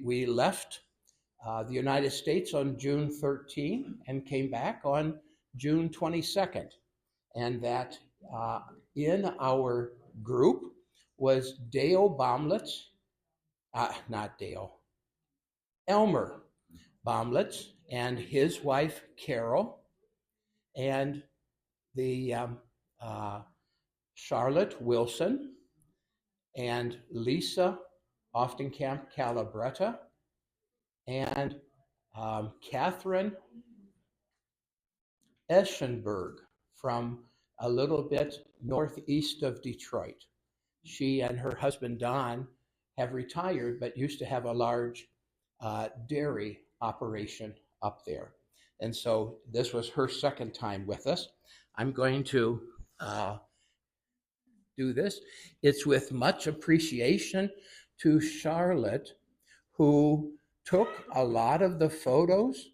we left the United States on June 13 and came back on June 22nd. And that in our group was Dale Baumlitz, not Dale, Elmer Baumlitz and his wife Carol, and the Charlotte Wilson and Lisa Oftenkamp Calabretta and Catherine Eschenberg from a little bit northeast of Detroit. She and her husband Don have retired, but used to have a large dairy operation up there. And so this was her second time with us. I'm going to do this. It's with much appreciation to Charlotte, who took a lot of the photos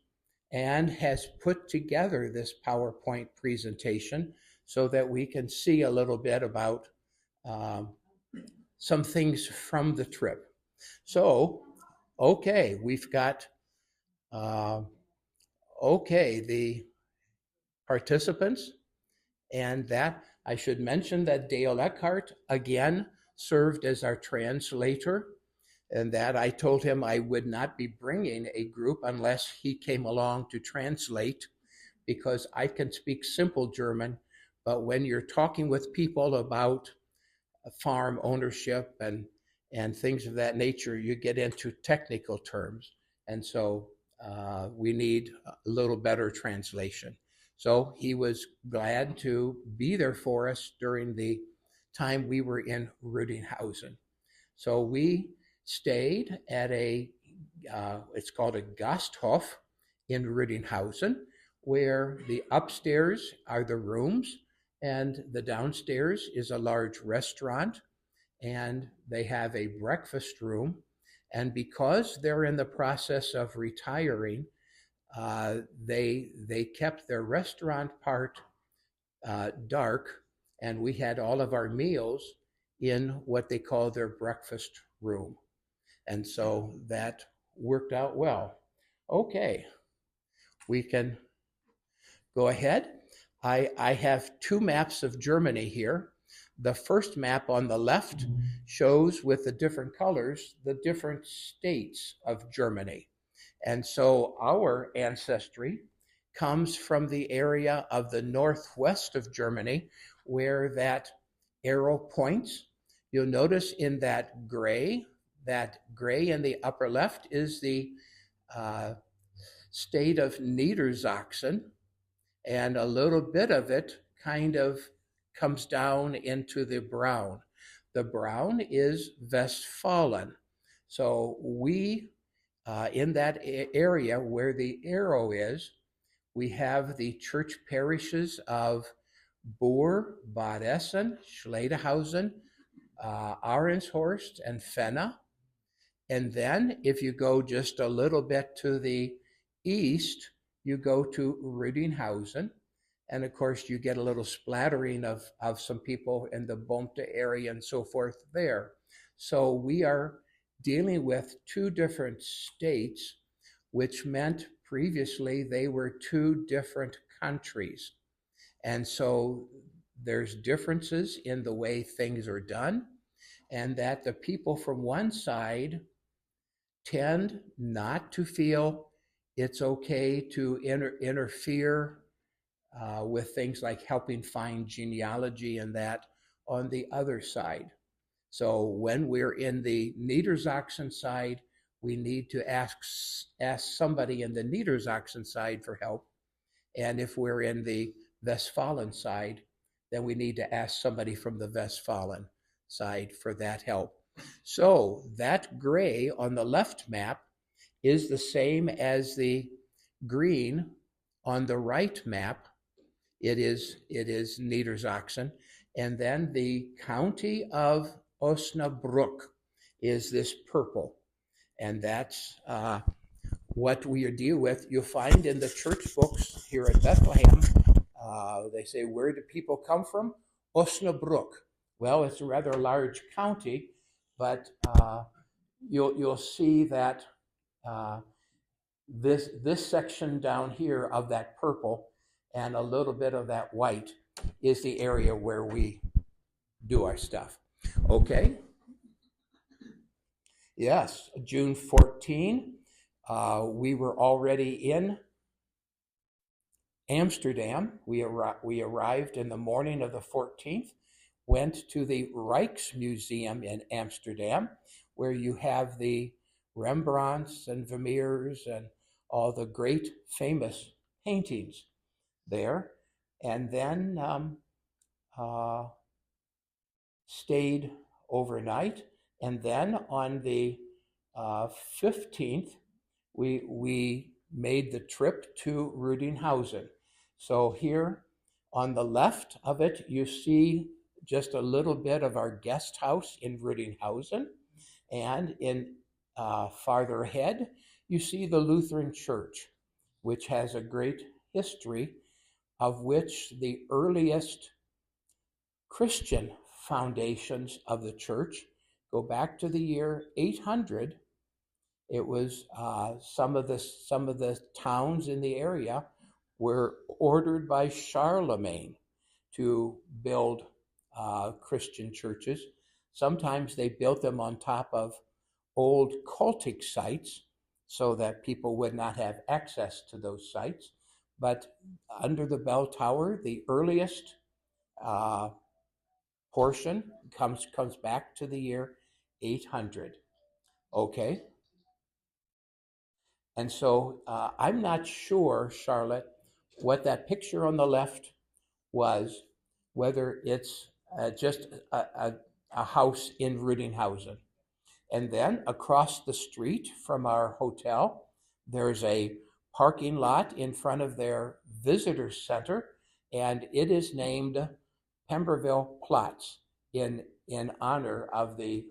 and has put together this PowerPoint presentation so that we can see a little bit about some things from the trip. So, okay, we've got, the participants, and that I should mention that Dale Eckhart again served as our translator, and that I told him I would not be bringing a group unless he came along to translate, because I can speak simple German, but when you're talking with people about farm ownership and things of that nature, you get into technical terms, and so we need a little better translation. So he was glad to be there for us during the time we were in Rüdinghausen. So we stayed at it's called a Gasthof in Rüdinghausen, where the upstairs are the rooms and the downstairs is a large restaurant, and they have a breakfast room. And because they're in the process of retiring, they kept their restaurant part dark, and we had all of our meals in what they call their breakfast room. And so that worked out well. Okay, we can go ahead. I have two maps of Germany here. The first map on the left shows with the different colors the different states of Germany. And so our ancestry comes from the area of the northwest of Germany, where that arrow points. You'll notice in that gray in the upper left is the state of Niedersachsen, and a little bit of it kind of comes down into the brown. The brown is Westfalen. So we, in that area where the arrow is, we have the church parishes of Buhr, Bad Essen, Schledehausen, Arenshorst, and Fenna. And then if you go just a little bit to the east, you go to Rüdinghausen. And of course, you get a little splattering of some people in the Bomte area and so forth there. So we are dealing with two different states, which meant previously they were two different countries. And so there's differences in the way things are done, and that the people from one side tend not to feel it's okay to interfere with things like helping find genealogy and that on the other side. So when we're in the Niedersachsen side, we need to ask somebody in the Niedersachsen side for help. And if we're in the Westfalen side, then we need to ask somebody from the Westfalen side for that help. So that gray on the left map is the same as the green on the right map. It is Niedersachsen. And then the county of Osnabrück is this purple. And that's what we deal with. You'll find in the church books here at Bethlehem, they say, where do people come from? Osnabrück. Well, it's a rather large county, but you'll see that this section down here of that purple and a little bit of that white is the area where we do our stuff. Okay? Yes, June 14, we were already in Amsterdam. We arrived in the morning of the 14th, went to the Rijksmuseum in Amsterdam, where you have the Rembrandts and Vermeers and all the great famous paintings there, and then stayed overnight. And then on the 15th, we made the trip to Rudinghausen. So here on the left of it, you see just a little bit of our guest house in Rudinghausen. And in farther ahead, you see the Lutheran Church, which has a great history, of which the earliest Christian foundations of the church go back to the year 800. It was some of the towns in the area were ordered by Charlemagne to build Christian churches. Sometimes they built them on top of old cultic sites so that people would not have access to those sites. But under the bell tower, the earliest portion comes back to the year 800. Okay? And so I'm not sure, Charlotte, what that picture on the left was, whether it's just a house in Rudinghausen. And then across the street from our hotel, there's a parking lot in front of their visitor center, and it is named Pemberville Platz in honor of the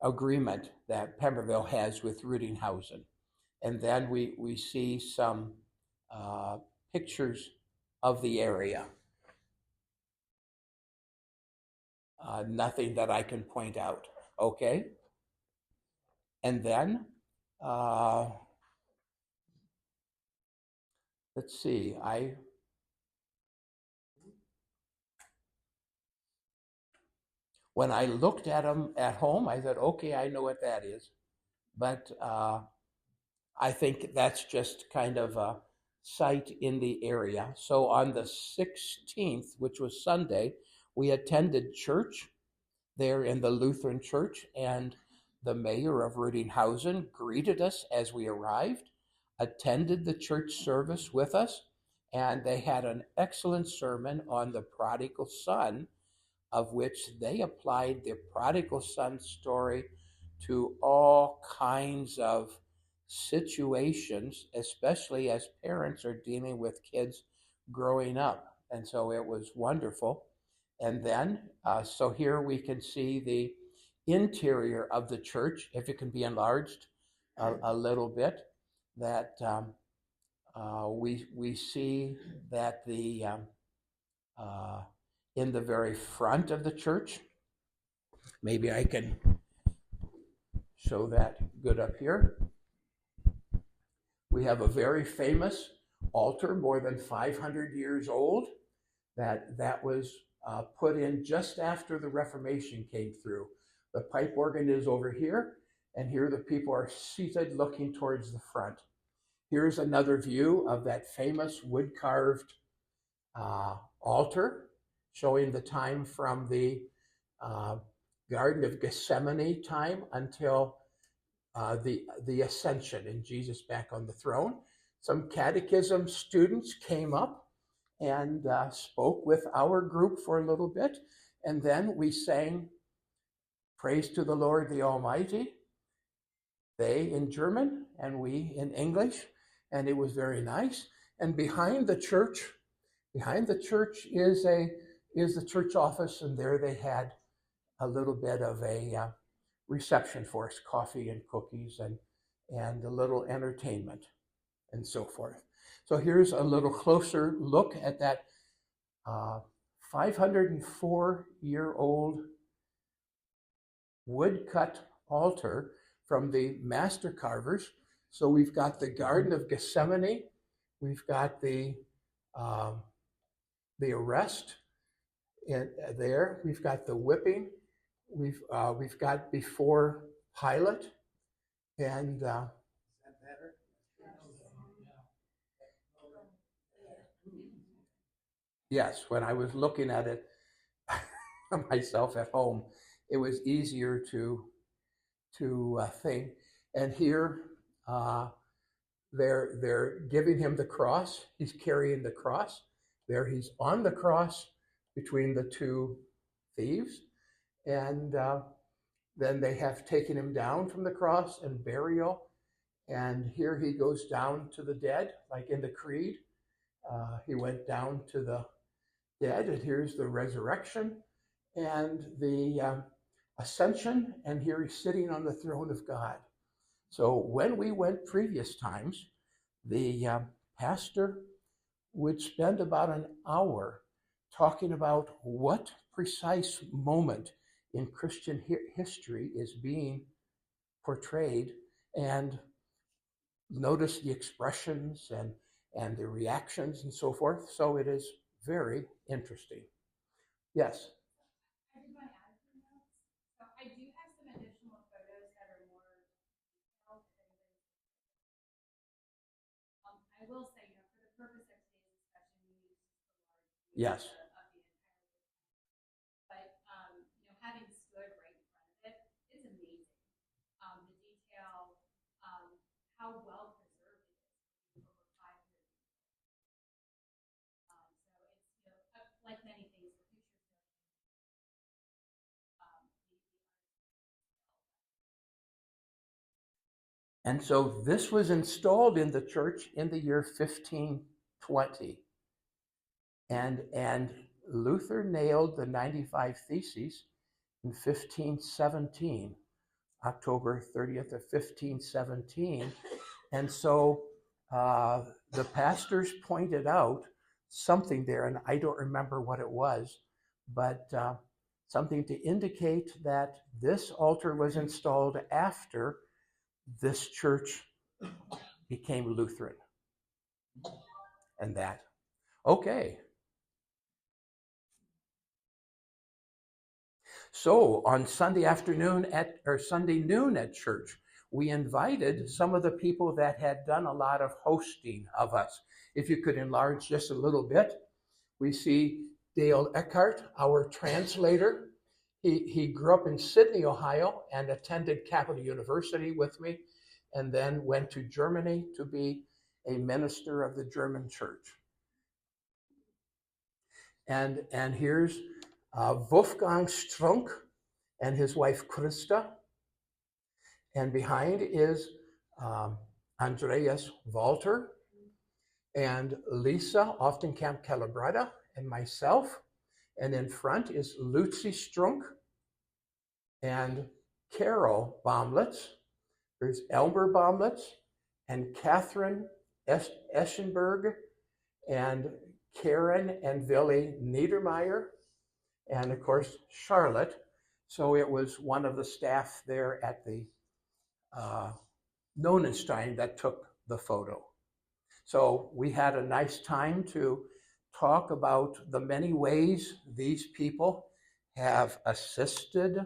agreement that Pemberville has with Rudinghausen. And then we see some pictures of the area. Nothing that I can point out. Okay? And then, let's see, when I looked at them at home, I said, okay, I know what that is. But I think that's just kind of a site in the area. So on the 16th, which was Sunday, we attended church there in the Lutheran Church, and the mayor of Rudinghausen greeted us as we arrived, attended the church service with us, and they had an excellent sermon on the prodigal son, of which they applied the prodigal son story to all kinds of situations, especially as parents are dealing with kids growing up. And so it was wonderful. And then, so here we can see the interior of the church, if it can be enlarged a little bit, that we see that the in the very front of the church, maybe I can show that good up here. We have a very famous altar, more than 500 years old, that was put in just after the Reformation came through. The pipe organ is over here, and here the people are seated looking towards the front. Here's another view of that famous wood-carved altar, showing the time from the Garden of Gethsemane time until the ascension and Jesus back on the throne. Some catechism students came up and spoke with our group for a little bit, and then we sang Praise to the Lord the Almighty, they in German and we in English, and it was very nice. And behind the church is the church office, and there they had a little bit of a reception for us, coffee and cookies and a little entertainment and so forth. So here's a little closer look at that 504-year-old woodcut altar from the master carvers. So we've got the Garden of Gethsemane, we've got um, the arrest there, we've got the whipping, we've got before Pilate, and yes, when I was looking at it myself at home, it was easier to think. And here, uh, they're giving him the cross. He's carrying the cross. There, he's on the cross between the two thieves, and then they have taken him down from the cross and burial. And here he goes down to the dead, like in the creed. He went down to the dead, and here's the resurrection and the ascension, and here he's sitting on the throne of God. So when we went previous times, the pastor would spend about an hour talking about what precise moment in Christian history is being portrayed, and notice the expressions and the reactions and so forth. So it is very interesting. Yes. I did want to add a few notes. So I do have some additional photos that are more detailed. I will say, for the purpose of today's discussion, we use just the large view Yes. of the entire Bethlehem. But having stood right in front of it, it's amazing. The detail, how well preserved it is for being over 500 years old. So it's like many things, the pictures And so this was installed in the church in the year 1520. And Luther nailed the 95 Theses in 1517, October 30th of 1517. And so the pastors pointed out something there, and I don't remember what it was, but something to indicate that this altar was installed after this church became Lutheran. And that. Okay. So on Sunday afternoon or Sunday noon at church, we invited some of the people that had done a lot of hosting of us. If you could enlarge just a little bit, we see Dale Eckhart, our translator. He grew up in Sydney, Ohio, and attended Capital University with me, and then went to Germany to be a minister of the German church. And here's Wolfgang Strunk and his wife Christa. And behind is Andreas Walter and Lisa Oftenkamp Calabretta and myself. And in front is Lucy Strunk and Carol Baumlitz. There's Elmer Baumlitz and Catherine Eschenberg and Karen and Willie Niedermeyer, and of course Charlotte. So it was one of the staff there at the Nonenstein that took the photo. So we had a nice time to talk about the many ways these people have assisted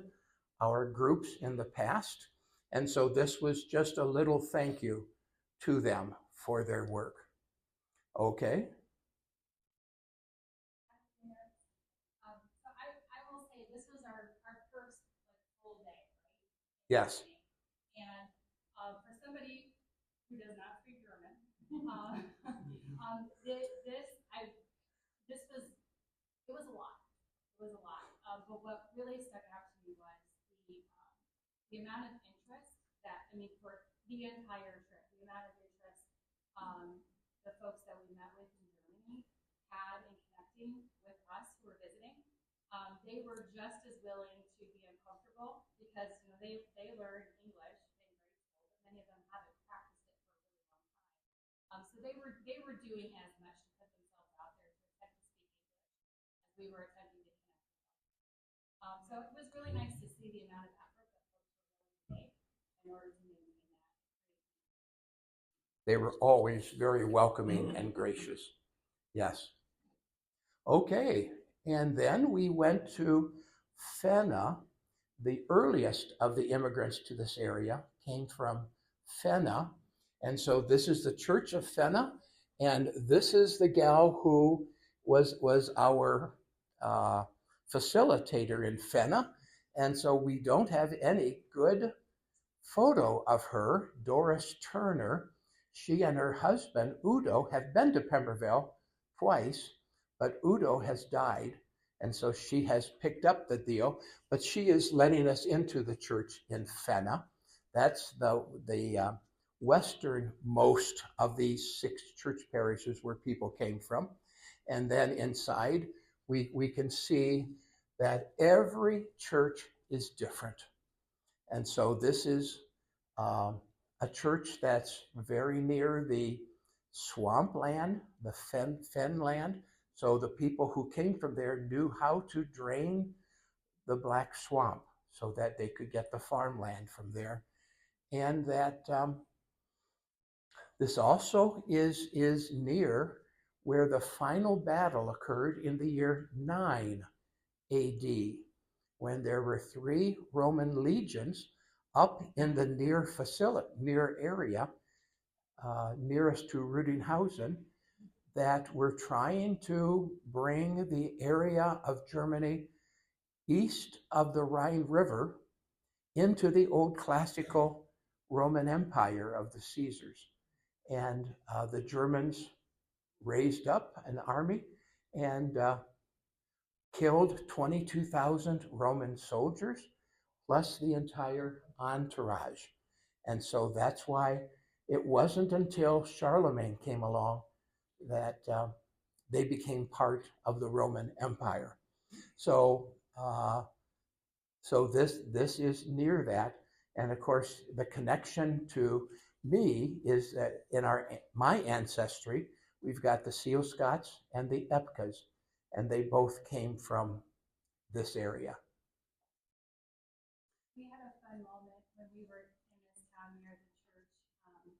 our groups in the past. And so this was just a little thank you to them for their work. Okay. So I will say this was our first full day, right? Yes. And for somebody who does not speak German, it was a lot. It was a lot. But what really stuck out to me was the amount of interest for the entire trip, the amount of interest the folks that we met with in Germany had in connecting with us who were visiting. They were just as willing to be uncomfortable because they learned English in grade school, but many of them haven't practiced it for a really long time. So they were doing as much to put themselves out there to attempt to speak English as we were attempting to connect with them. So it was really nice to see the amount of effort that folks were willing to make in order to they were always very welcoming and gracious. Yes. Okay. And then we went to Fenna. The earliest of the immigrants to this area came from Fenna. And so this is the Church of Fenna. And this is the gal who was our facilitator in Fenna. And so we don't have any good photo of her, Doris Turner. She and her husband, Udo, have been to Pemberville twice, but Udo has died. And so she has picked up the deal, but she is letting us into the church in Fenna. That's the westernmost of these 6 church parishes where people came from. And then inside, we can see that every church is different. And so this is a church that's very near the swampland, the fen land. So the people who came from there knew how to drain the Black Swamp so that they could get the farmland from there. And that this also is near where the final battle occurred in the year 9 AD, when there were 3 Roman legions up in the near area, nearest to Rudinghausen, that were trying to bring the area of Germany east of the Rhine River into the old classical Roman Empire of the Caesars. And the Germans raised up an army and killed 22,000 Roman soldiers, plus the entire entourage. And so that's why it wasn't until Charlemagne came along that they became part of the Roman Empire. So, this is near that. And of course, the connection to me is that in my ancestry, we've got the Seal Scots and the Epkas, and they both came from this area. We had a fun moment when we were in this town near the church. We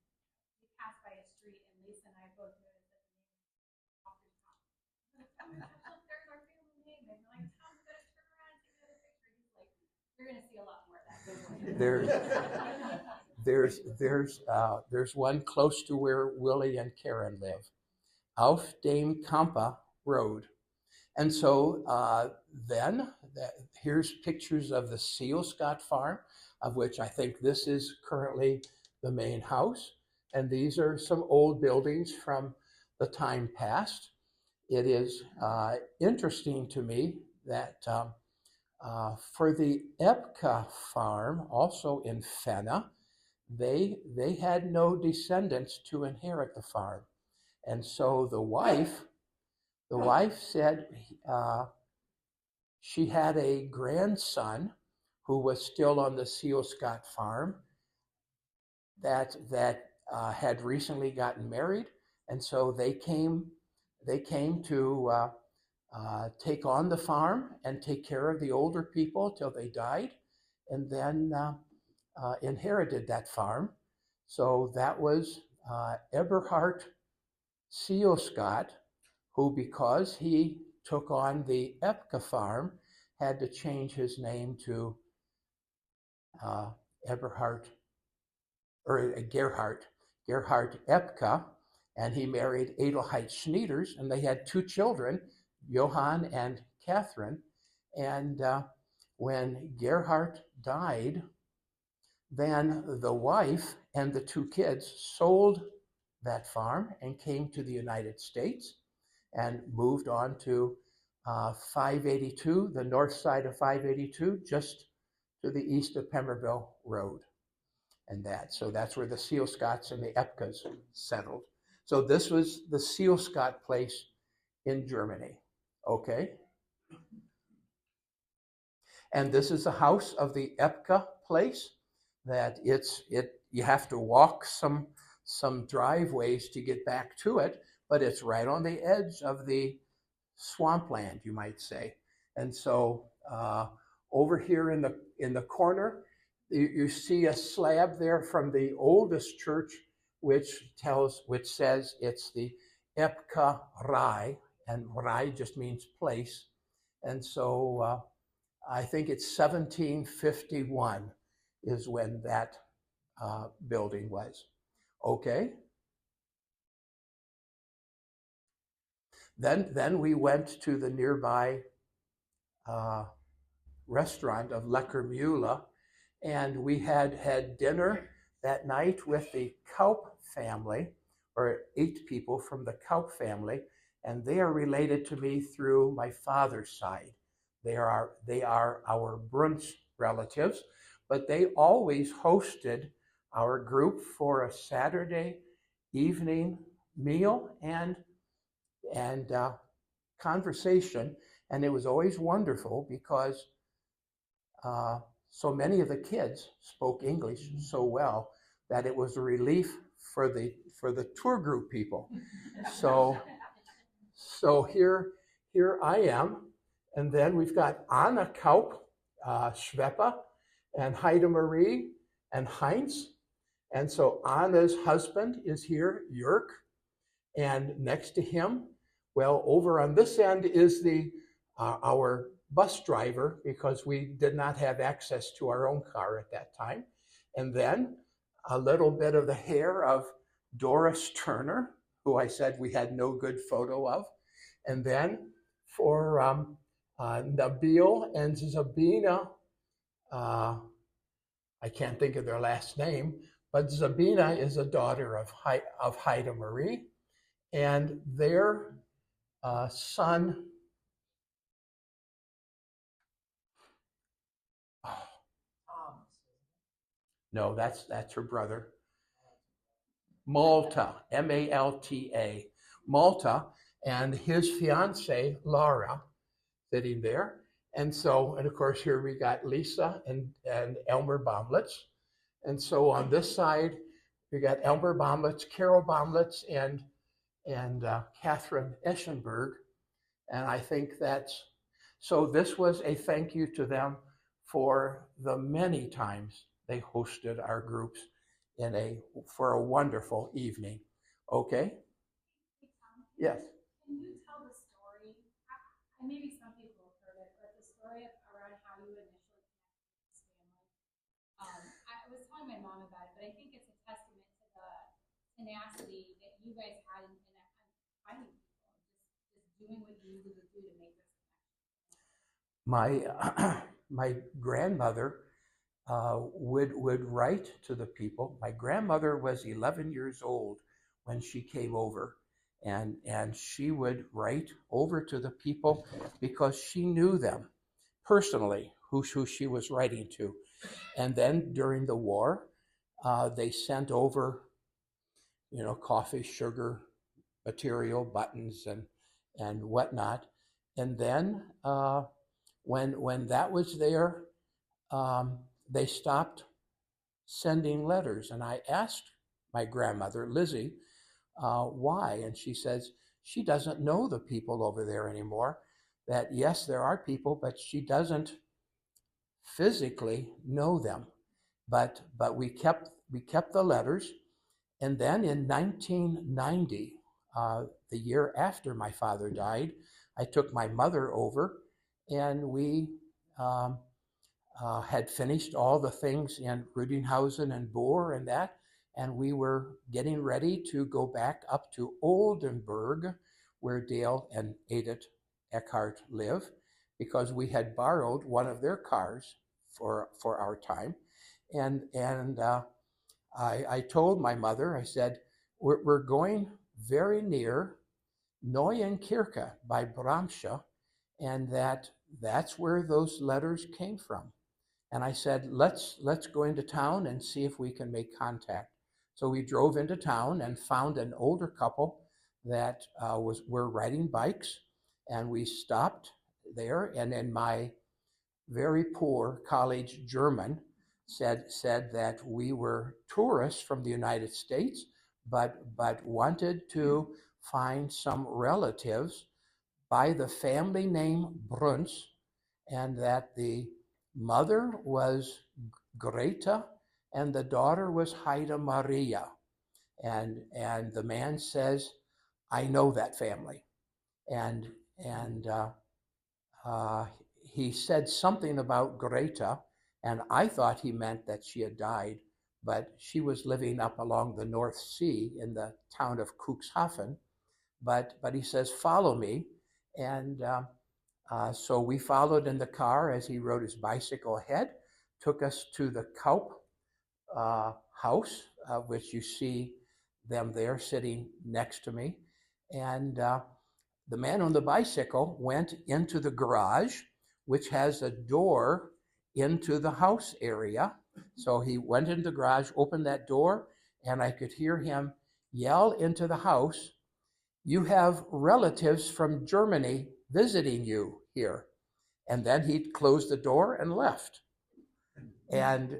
passed by a street, and Lisa and I both noticed that the name was off the top. Look, there's our family name. And we're like, Tom, we're going to turn around and take another picture. He's like, you're going to see a lot more of that. There's one close to where Willie and Karen live, Auf dem Kampa Road. And so here's pictures of the Seal Scott farm, of which I think this is currently the main house. And these are some old buildings from the time past. It is interesting to me that for the Epka farm, also in Fenna, they had no descendants to inherit the farm. And so the wife said she had a grandson who was still on the Seal Scott farm that had recently gotten married, and so they came to take on the farm and take care of the older people till they died, and then inherited that farm. So that was Eberhard Seal Scott, who, because he took on the Epka farm, had to change his name to Gerhard Epka, and he married Adelheid Schneiders, and they had 2 children, Johann and Catherine. And when Gerhard died, then the wife and the 2 kids sold that farm and came to the United States and moved on to 582, the north side of 582, just to the east of Pemberville Road. And so that's where the Seal Scots and the Epkas settled. So this was the Seal Scott place in Germany. Okay. And this is the house of the Epka place. That you have to walk some driveways to get back to it, but it's right on the edge of the swampland, you might say. And so over here in the corner, you see a slab there from the oldest church which says it's the Epka Rai, and Rai just means place. And so I think it's 1751 is when that building was. Okay. Then we went to the nearby uh, restaurant of Lekker Mule, and we had dinner that night with the Kaup family, or 8 people from the Kaup family, and they are related to me through my father's side. They are our Bruns relatives, but they always hosted our group for a Saturday evening meal and conversation, and it was always wonderful because so many of the kids spoke English so well that it was a relief for the tour group people. So here I am, and then we've got Anna Kaup, Schweppe, and Heide Marie and Heinz, and so Anna's husband is here, Jörg, and next to him, well, over on this end is our bus driver, because we did not have access to our own car at that time. And then a little bit of the hair of Doris Turner, who I said we had no good photo of. And then for Nabil and Zabina, I can't think of their last name, but Zabina is a daughter of Heide Marie, and their son, no, that's her brother, Malta, Malta, Malta, and his fiancee, Laura, sitting there. And so, and of course, here we got Lisa and Elmer Bomlitz. And so on this side, we got Elmer Bomlitz, Carol Bomlitz, and Catherine Eschenberg. And I think so this was a thank you to them for the many times they hosted our groups for a wonderful evening. Okay? Yes. Can you tell the story? And maybe some people have heard it, but the story around how you initially connected with this family. I was telling my mom about it, but I think it's a testament to the tenacity that you guys had in finding people, just doing what you needed to do to make this connection. My grandmother would write to the people. My grandmother was 11 years old when she came over, and she would write over to the people because she knew them personally, who she was writing to. And then during the war, they sent over, coffee, sugar, material, buttons, and whatnot. And then when that was there, they stopped sending letters. And I asked my grandmother, Lizzie, why? And she says she doesn't know the people over there anymore. That yes, there are people, but she doesn't physically know them. But we kept the letters. And then in 1990, the year after my father died, I took my mother over, and we had finished all the things in Rudinghausen and Bohr and that, and we were getting ready to go back up to Oldenburg, where Dale and Edith Eckhart live, because we had borrowed one of their cars for our time. And I told my mother, I said, we're going very near Neuenkirche by Bramsche, and that's where those letters came from. And I said, let's go into town and see if we can make contact. So we drove into town and found an older couple that were riding bikes, and we stopped there. And in my very poor college German, said that we were tourists from the United States, but wanted to find some relatives by the family name Bruns, and that the mother was Greta and the daughter was Heide Maria. And the man says, I know that family. And he said something about Greta, and I thought he meant that she had died, but she was living up along the North Sea in the town of Cuxhaven. But he says, follow me. And so we followed in the car as he rode his bicycle ahead, took us to the Kaup house, which you see them there sitting next to me. And the man on the bicycle went into the garage, which has a door into the house area. So he went into the garage, opened that door, and I could hear him yell into the house, you have relatives from Germany visiting you here. And then he closed the door and left. And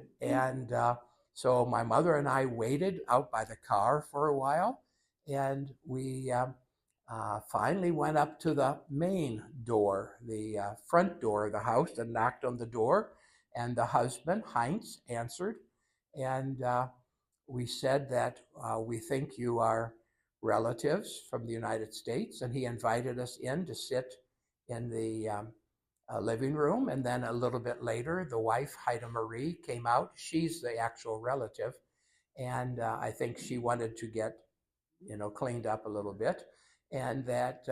so my mother and I waited out by the car for a while, and we finally went up to the main door, the front door of the house, and knocked on the door. And the husband, Heinz, answered. And we said that we think you are relatives from the United States. And he invited us in to sit in the living room. And then a little bit later, the wife, Heide Marie, came out. She's the actual relative. And I think she wanted to get, cleaned up a little bit. And that,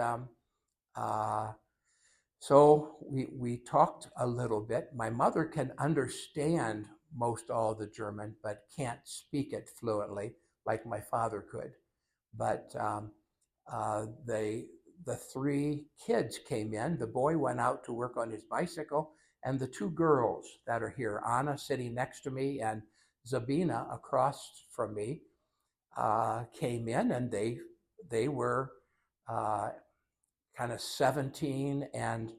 so we talked a little bit. My mother can understand most all the German, but can't speak it fluently like my father could. But the three kids came in. The boy went out to work on his bicycle, and the two girls that are here, Anna sitting next to me and Zabina across from me, came in, and they were kind of 17 and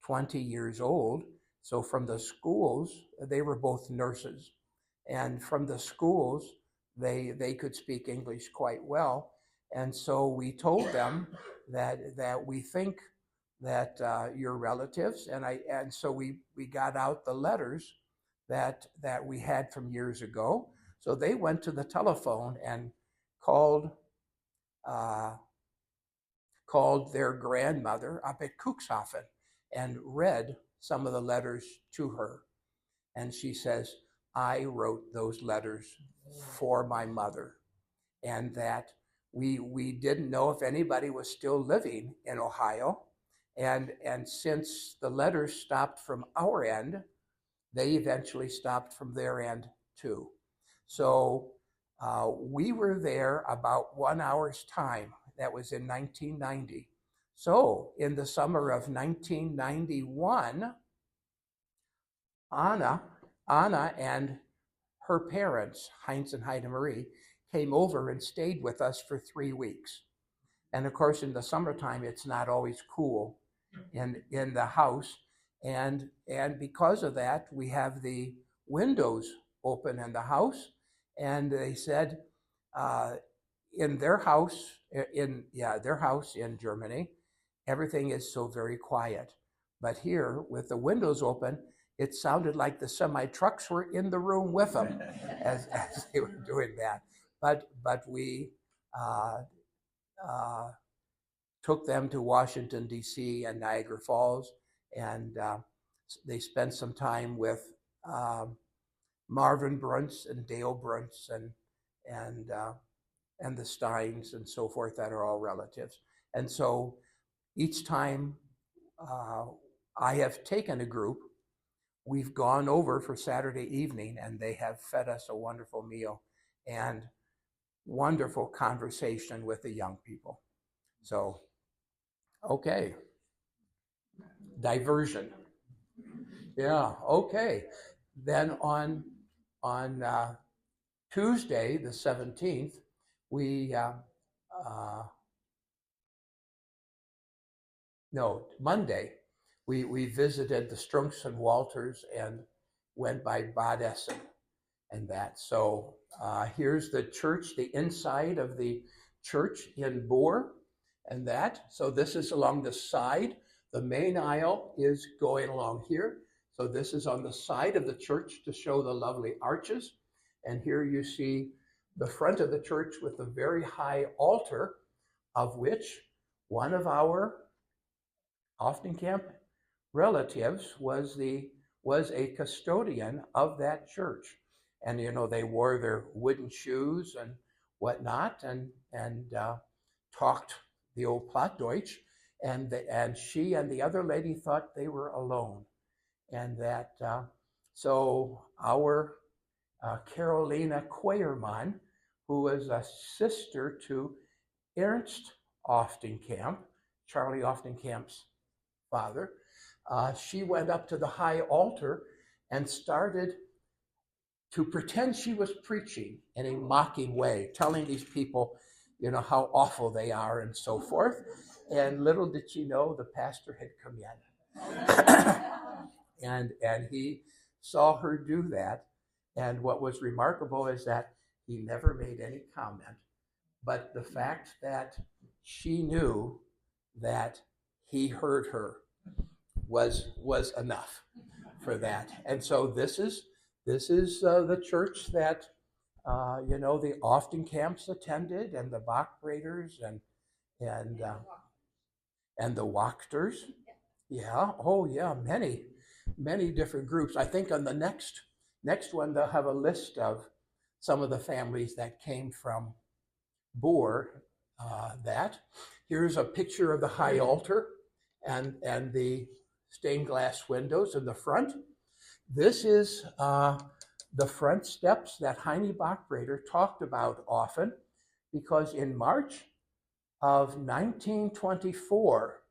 20 years old. So from the schools, they were both nurses. And from the schools, they could speak English quite well. And so we told them that we think that you're relatives. And so we got out the letters that we had from years ago. So they went to the telephone and called their grandmother up at Cuxhaven and read some of the letters to her. And she says, I wrote those letters for my mother, and that we didn't know if anybody was still living in Ohio. And since the letters stopped from our end, they eventually stopped from their end too. So we were there about 1 hour's time. That was in 1990. So in the summer of 1991, Anna and her parents, Heinz and Heide Marie, came over and stayed with us for 3 weeks. And of course, in the summertime, it's not always cool in the house. And because of that, we have the windows open in the house. And they said, in their house in Germany, everything is so very quiet. But here, with the windows open, it sounded like the semi-trucks were in the room with them as they were doing that. But we took them to Washington, D.C. and Niagara Falls, and they spent some time with Marvin Bruntz and Dale Bruntz and the Steins and so forth that are all relatives. And so each time I have taken a group, we've gone over for Saturday evening, and they have fed us a wonderful meal and wonderful conversation with the young people. So, okay. Diversion. Yeah, okay. Then on Tuesday, the 17th, Monday, we visited the Strunks and Walters and went by Bad Essen and that. So here's the church, the inside of the church in Boer and that. So this is along the side. The main aisle is going along here. So this is on the side of the church to show the lovely arches. And here you see the front of the church with a very high altar, of which one of our Often Camp relatives was a custodian of that church. And they wore their wooden shoes and whatnot, and talked the old Plattdeutsch, and she and the other lady thought they were alone, and that so our Carolina Quayerman, who was a sister to Ernst Oftenkamp, Charlie Oftenkamp's father, she went up to the high altar and started to pretend she was preaching in a mocking way, telling these people, how awful they are and so forth. And little did she know the pastor had come in. and he saw her do that. And what was remarkable is that he never made any comment. But the fact that she knew that he heard her was enough for that. And so this is the church that the Oftencamps attended, and the Bachbraders, and the Wachters. Yeah. Oh, yeah. Many different groups. I think on the next one they'll have a list of some of the families that came from Boer. That here's a picture of the high altar and the stained glass windows in the front. This is the front steps that Heine Bachbrader talked about often, because in March of 1924,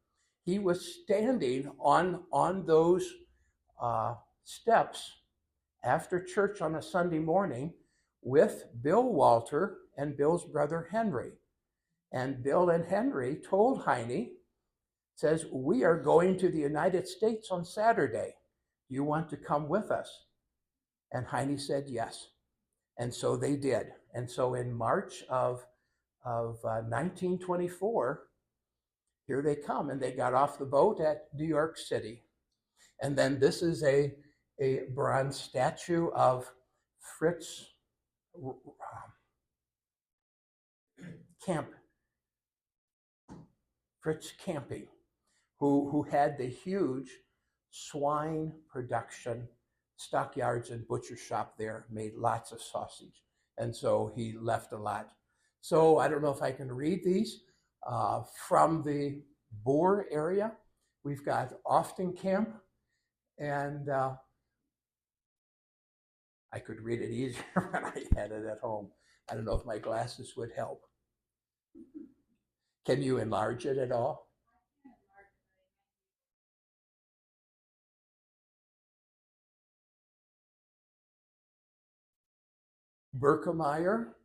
he was standing on those steps after church on a Sunday morning with Bill Walter and Bill's brother Henry. And Bill and Henry told Heine, says, "We are going to the United States on Saturday. You want to come with us?" And Heine said yes. And so they did. And so in March of 1924, here they come, and they got off the boat at New York City. And then this is a bronze statue of Fritz Camping, who had the huge swine production stockyards and butcher shop there, made lots of sausage. And so he left a lot. So I don't know if I can read these from the Boer area. We've got Oftencamp, and I could read it easier when I had it at home. I don't know if my glasses would help. Can you enlarge it at all? Berkemeyer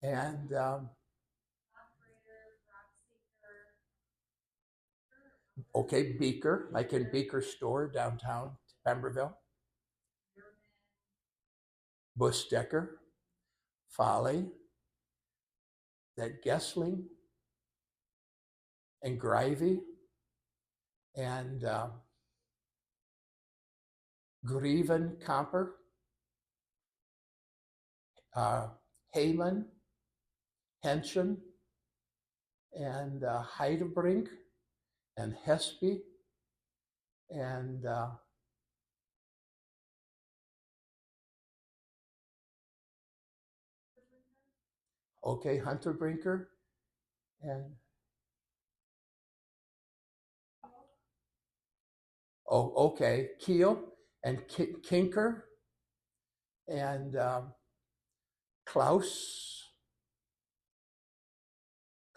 and okay, Beaker, like in Beaker Store downtown Pemberville. Busdecker, Folly, that Gessling, and Grivey, and Grieven Kamper, Heyman, Henschen, and Heidebrink, and Hespy, and okay, Hunterbrinker, and okay, Keel, and Kinker, and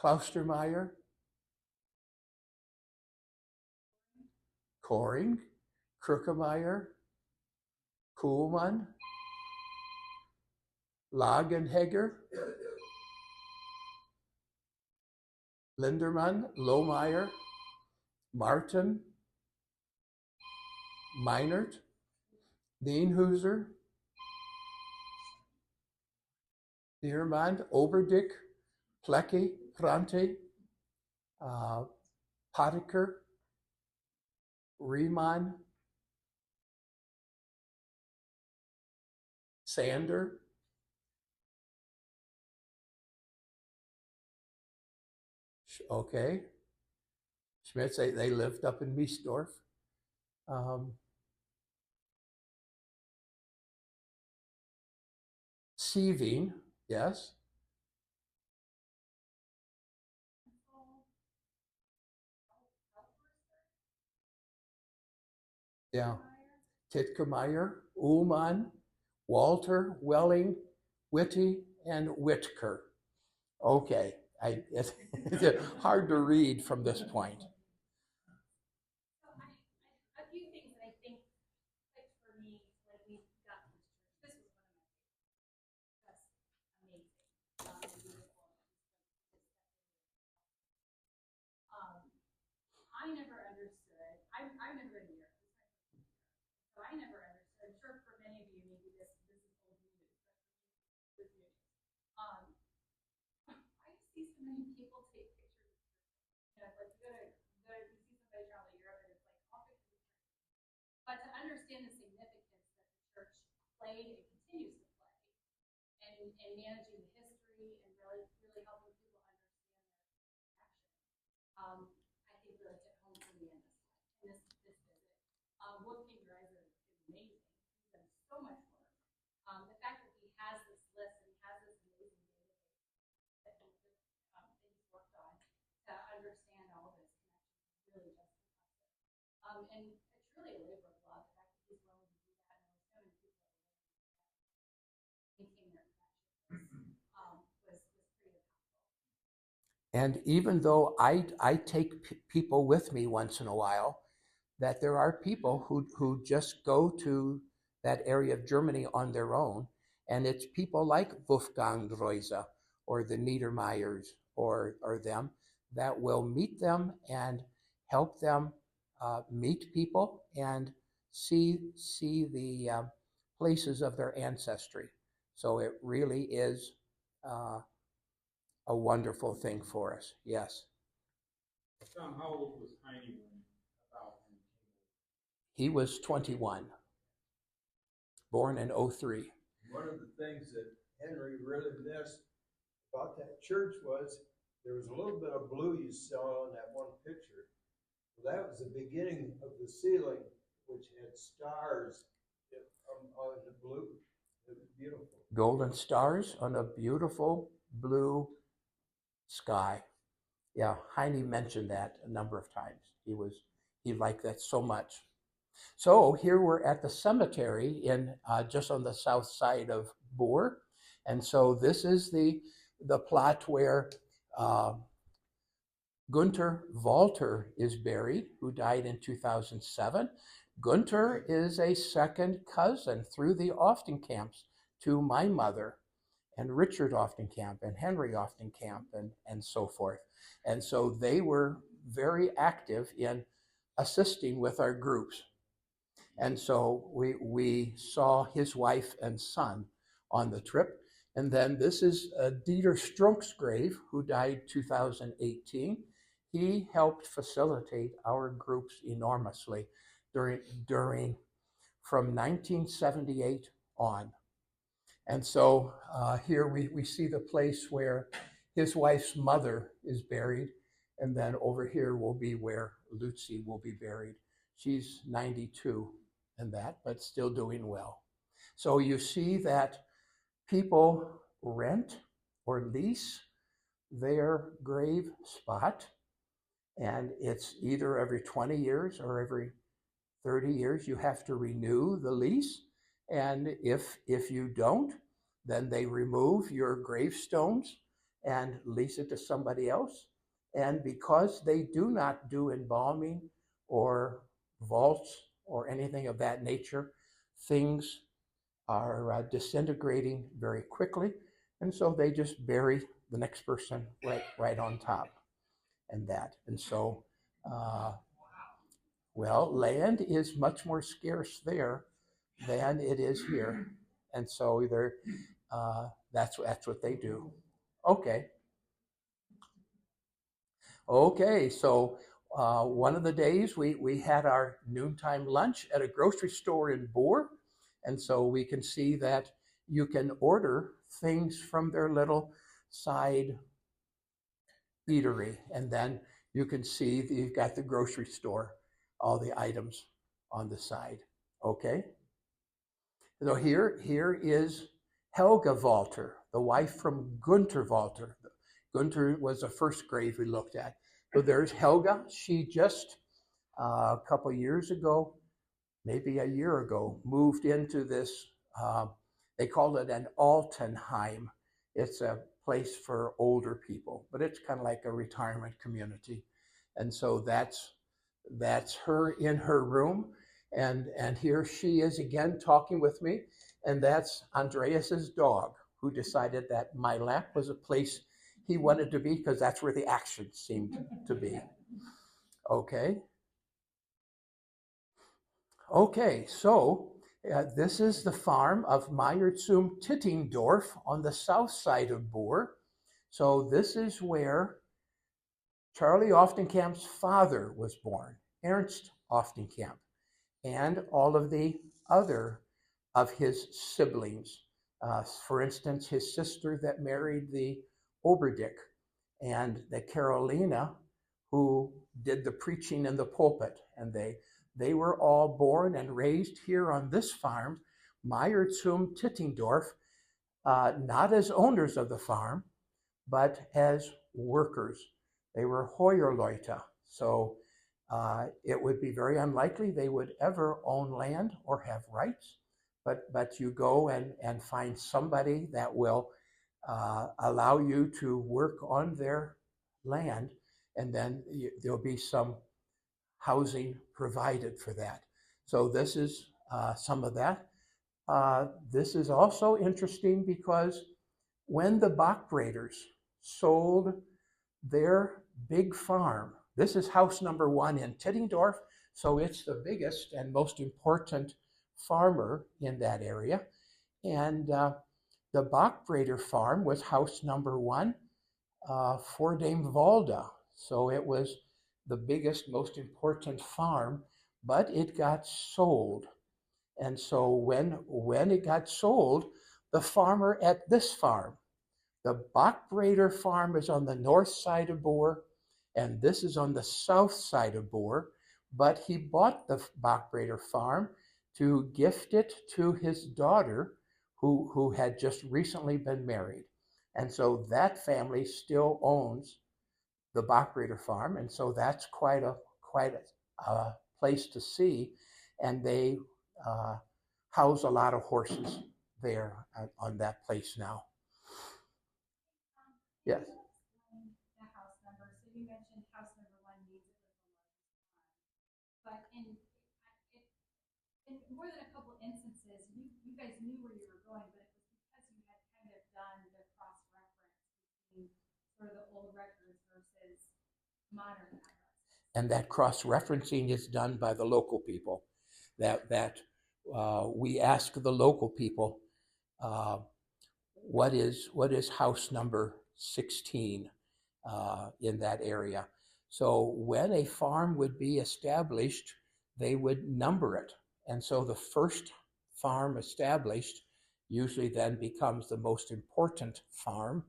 Klaustermeyer, Koring, Krukemeyer, Kuhlmann, Lagenhegger, Lindermann, Lohmeyer, Martin, Meinert, Nienhuser, Diermand, Oberdick, Plecki, Prante, Potiker, Riemann, Sander, Okay. Schmitz, they lived up in Miesdorf. Um, Sieving, yes. Yeah. Titkemeyer, Ullmann, Walter, Welling, Whitty, and Whitker. Okay. It's hard to read from this point. So a few things that I think clicked for me when we got to this church. This was one of my favorites. Just amazing. And beautiful. Um, I never understood. I've never been here. So I never understood. I'm sure for many of you, maybe this is old news, but for me, it was news. I see so many people take pictures. You know, like you see somebody travel to Europe, and it's like all pictures. But to understand the significance that the church played and continues to play, and managing the history and really helping people understand their action, I think really hit home for me in this visit. Wolfgang Dreiser is amazing. He's done so much work. The fact that he has this list and he has this amazing database that he's worked on to understand all of this connection is really just impressive. And it's really a labor of love. The fact that he's willing to do that, and there's so many people that are willing to maintain their connection was pretty impactful. And even though I take people with me once in a while, that there are people who just go to that area of Germany on their own. And it's people like Wolfgang Reuser or the Niedermeyers or them that will meet them and help them meet people and see the places of their ancestry. So it really is a wonderful thing for us. Yes. Tom, how old was Heine when He was 21, born in 03. One of the things that Henry really missed about that church was there was a little bit of blue you saw in that one picture. Well, that was the beginning of the ceiling, which had stars on the blue. It was beautiful. Golden stars on a beautiful blue sky. Yeah, Heine mentioned that a number of times. He liked that so much. So here we're at the cemetery in just on the south side of Boer, and so this is the plot where Gunther Walter is buried, who died in 2007. Gunther is a second cousin through the Oftenkamps to my mother, and Richard Oftenkamp and Henry Oftenkamp and so forth. And so they were very active in assisting with our groups. And so we saw his wife and son on the trip. And then this is Dieter Strunk's grave, who died 2018. He helped facilitate our groups enormously during from 1978 on. And so here we see the place where his wife's mother is buried. And then over here will be where Lucy will be buried. She's 92 and that, but still doing well. So you see that people rent or lease their grave spot, and it's either every 20 years or every 30 years you have to renew the lease. And if you don't, then they remove your gravestones and lease it to somebody else. And because they do not do embalming or vaults or anything of that nature, things are disintegrating very quickly. And so they just bury the next person right on top and that. And so, well, land is much more scarce there than it is here. And so that's what they do. Okay. Okay, so one of the days we had our noontime lunch at a grocery store in Boer. And so we can see that you can order things from their little side eatery. And then you can see that you've got the grocery store, all the items on the side. Okay? So here is Helga Walter, the wife from Gunther Walter. Gunther was the first grave we looked at. So there's Helga. She just a couple years ago, maybe a year ago, moved into this, they called it an Altenheim. It's a place for older people, but it's kind of like a retirement community. And so that's her in her room. And here she is again talking with me. And that's Andreas's dog, who decided that my lap was a place he wanted to be because that's where the action seemed to be. Okay. Okay, so this is the farm of Meyer zum Tittendorf on the south side of Boer. So this is where Charlie Oftenkamp's father was born, Ernst Oftenkamp, and all of the other of his siblings. For instance, his sister that married the Oberdick, and the Carolina who did the preaching in the pulpit, and they were all born and raised here on this farm, Meyer zum Tittendorf, not as owners of the farm, but as workers. They were Heuerleute, so it would be very unlikely they would ever own land or have rights, but you go and find somebody that will allow you to work on their land, and then there'll be some housing provided for that. So this is some of that. This is also interesting because when the Bachbraders sold their big farm, this is house number 1 in Tittendorf, so it's the biggest and most important farmer in that area. And the Bachbrader farm was house number 1 for Dame Valda. So it was the biggest, most important farm, but it got sold. And so when it got sold, the farmer at this farm, the Bachbrader farm, is on the north side of Boer, and this is on the south side of Boer, but he bought the Bachbrader farm to gift it to his daughter, who had just recently been married. And so that family still owns the Bachbrader farm, and so that's quite a place to see. And they house a lot of horses there on that place now. Yes. The house number. So you mentioned house number 1 means it was the largest one, but in more than a couple instances, you guys knew where you were going, but it was because you had kind of done the cross-reference between sort of the old records versus modern addresses. And that cross-referencing is done by the local people. We ask the local people, what is house number 16 in that area? So when a farm would be established, they would number it. And so the first farm established usually then becomes the most important farm,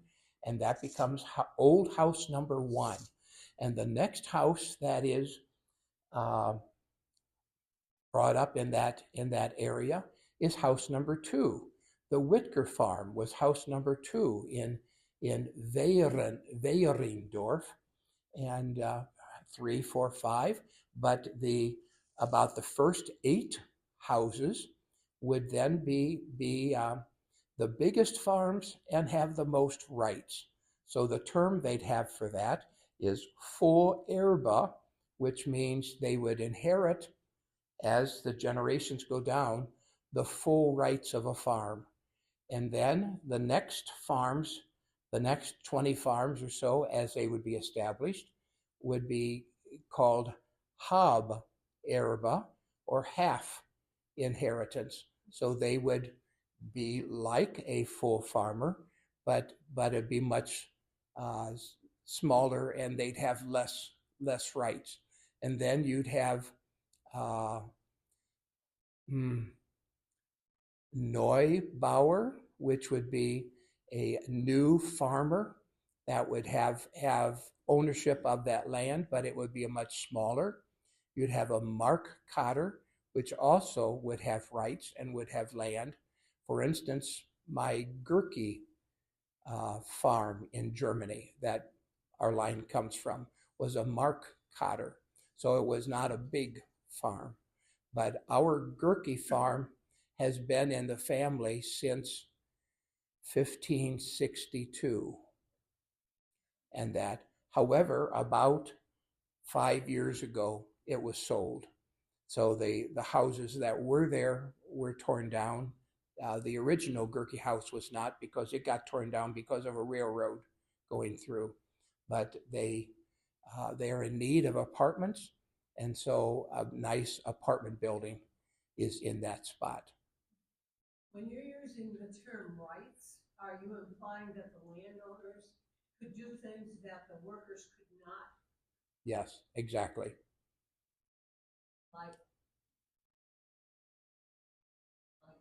and that becomes old house number 1. And the next house that is brought up in that area is house number 2. The Whitker farm was house number 2 in Weyeringdorf, and 3, 4, 5. But about the first 8 houses would then be the biggest farms and have the most rights. So the term they'd have for that is full erbe, which means they would inherit, as the generations go down, the full rights of a farm. And then the next farms, the next 20 farms or so, as they would be established, would be called Hab erbe, or half inheritance. So they would be like a full farmer, but it'd be much smaller, and they'd have less rights. And then you'd have Neubauer, which would be a new farmer that would have ownership of that land, but it would be a much smaller. You'd have a Mark Cotter, which also would have rights and would have land. For instance, my Gurkey farm in Germany that our line comes from was a Mark Cotter. So it was not a big farm. But our Gurkey farm has been in the family since 1562. And that, however, about 5 years ago, it was sold. So the houses that were there were torn down. The original Gurkey house was not, because it got torn down because of a railroad going through. But they are in need of apartments, and so a nice apartment building is in that spot. When you're using the term rights, are you implying that the landowners could do things that the workers could not? Yes, exactly. Like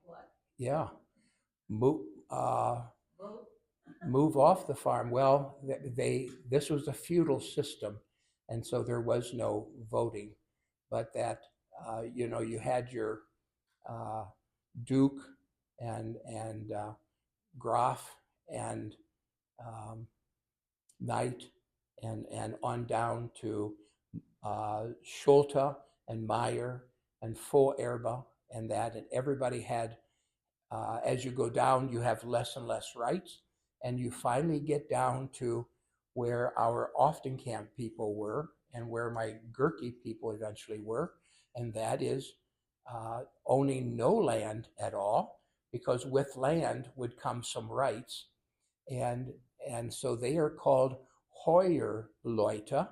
what? Yeah. Move Vote? move off the farm. Well, this was a feudal system, and so there was no voting. But that you had your duke and Graf and knight and on down to Schulte and Meyer and Vorerbe and that, and everybody had. As you go down, you have less and less rights, and you finally get down to where our Oftencamp people were and where my Gurkey people eventually were, and that is owning no land at all, because with land would come some rights, and so they are called Heuerleute,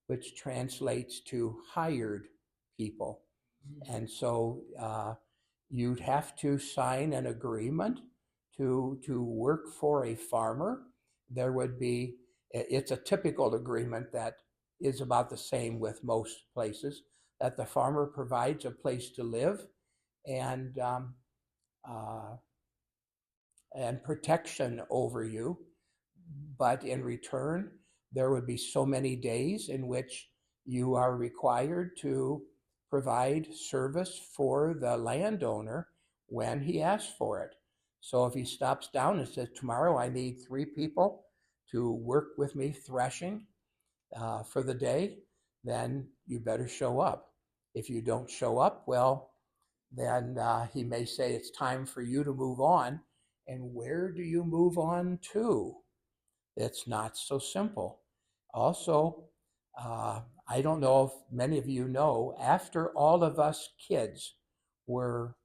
which translates to hired people, and so you'd have to sign an agreement to work for a farmer. There would be, it's a typical agreement that is about the same with most places, that the farmer provides a place to live and protection over you, but in return, there would be so many days in which you are required to provide service for the landowner when he asks for it. So if he stops down and says, tomorrow I need 3 people to work with me threshing for the day, then you better show up. If you don't show up, well, then he may say it's time for you to move on. And where do you move on to? It's not so simple. Also, I don't know if many of you know, after all of us kids were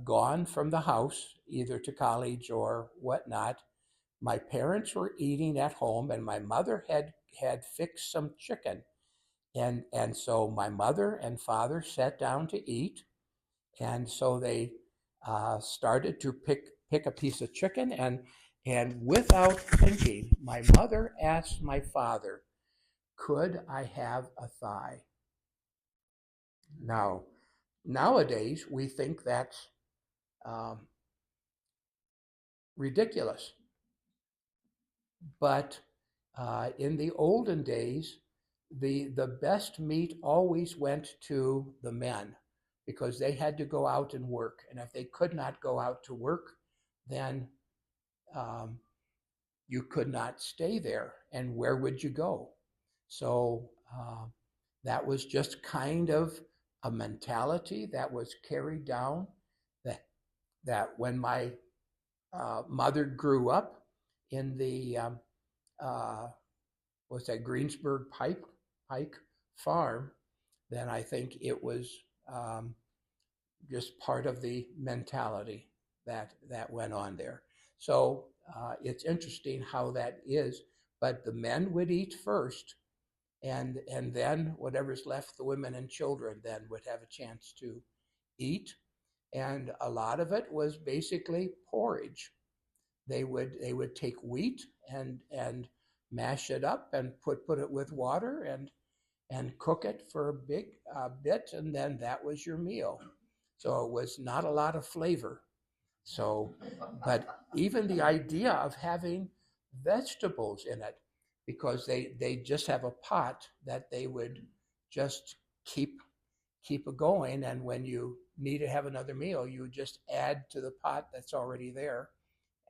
gone from the house, either to college or whatnot, my parents were eating at home, and my mother had fixed some chicken. And so my mother and father sat down to eat, and so they started to pick a piece of chicken, and without thinking, my mother asked my father, could I have a thigh? Now, nowadays, we think that's ridiculous. But in the olden days, the best meat always went to the men, because they had to go out and work. And if they could not go out to work, then you could not stay there. And where would you go? So that was just kind of a mentality that was carried down, that when my mother grew up in the what's that, Greensburg Pike farm, then I think it was just part of the mentality that went on there. So it's interesting how that is, but the men would eat first, and then whatever's left, the women and children then would have a chance to eat. And a lot of it was basically porridge. They would take wheat and mash it up and put it with water and cook it for a big bit, and then that was your meal. So it was not a lot of flavor. So, but even the idea of having vegetables in it because they just have a pot that they would just keep it going, and when you need to have another meal, you just add to the pot that's already there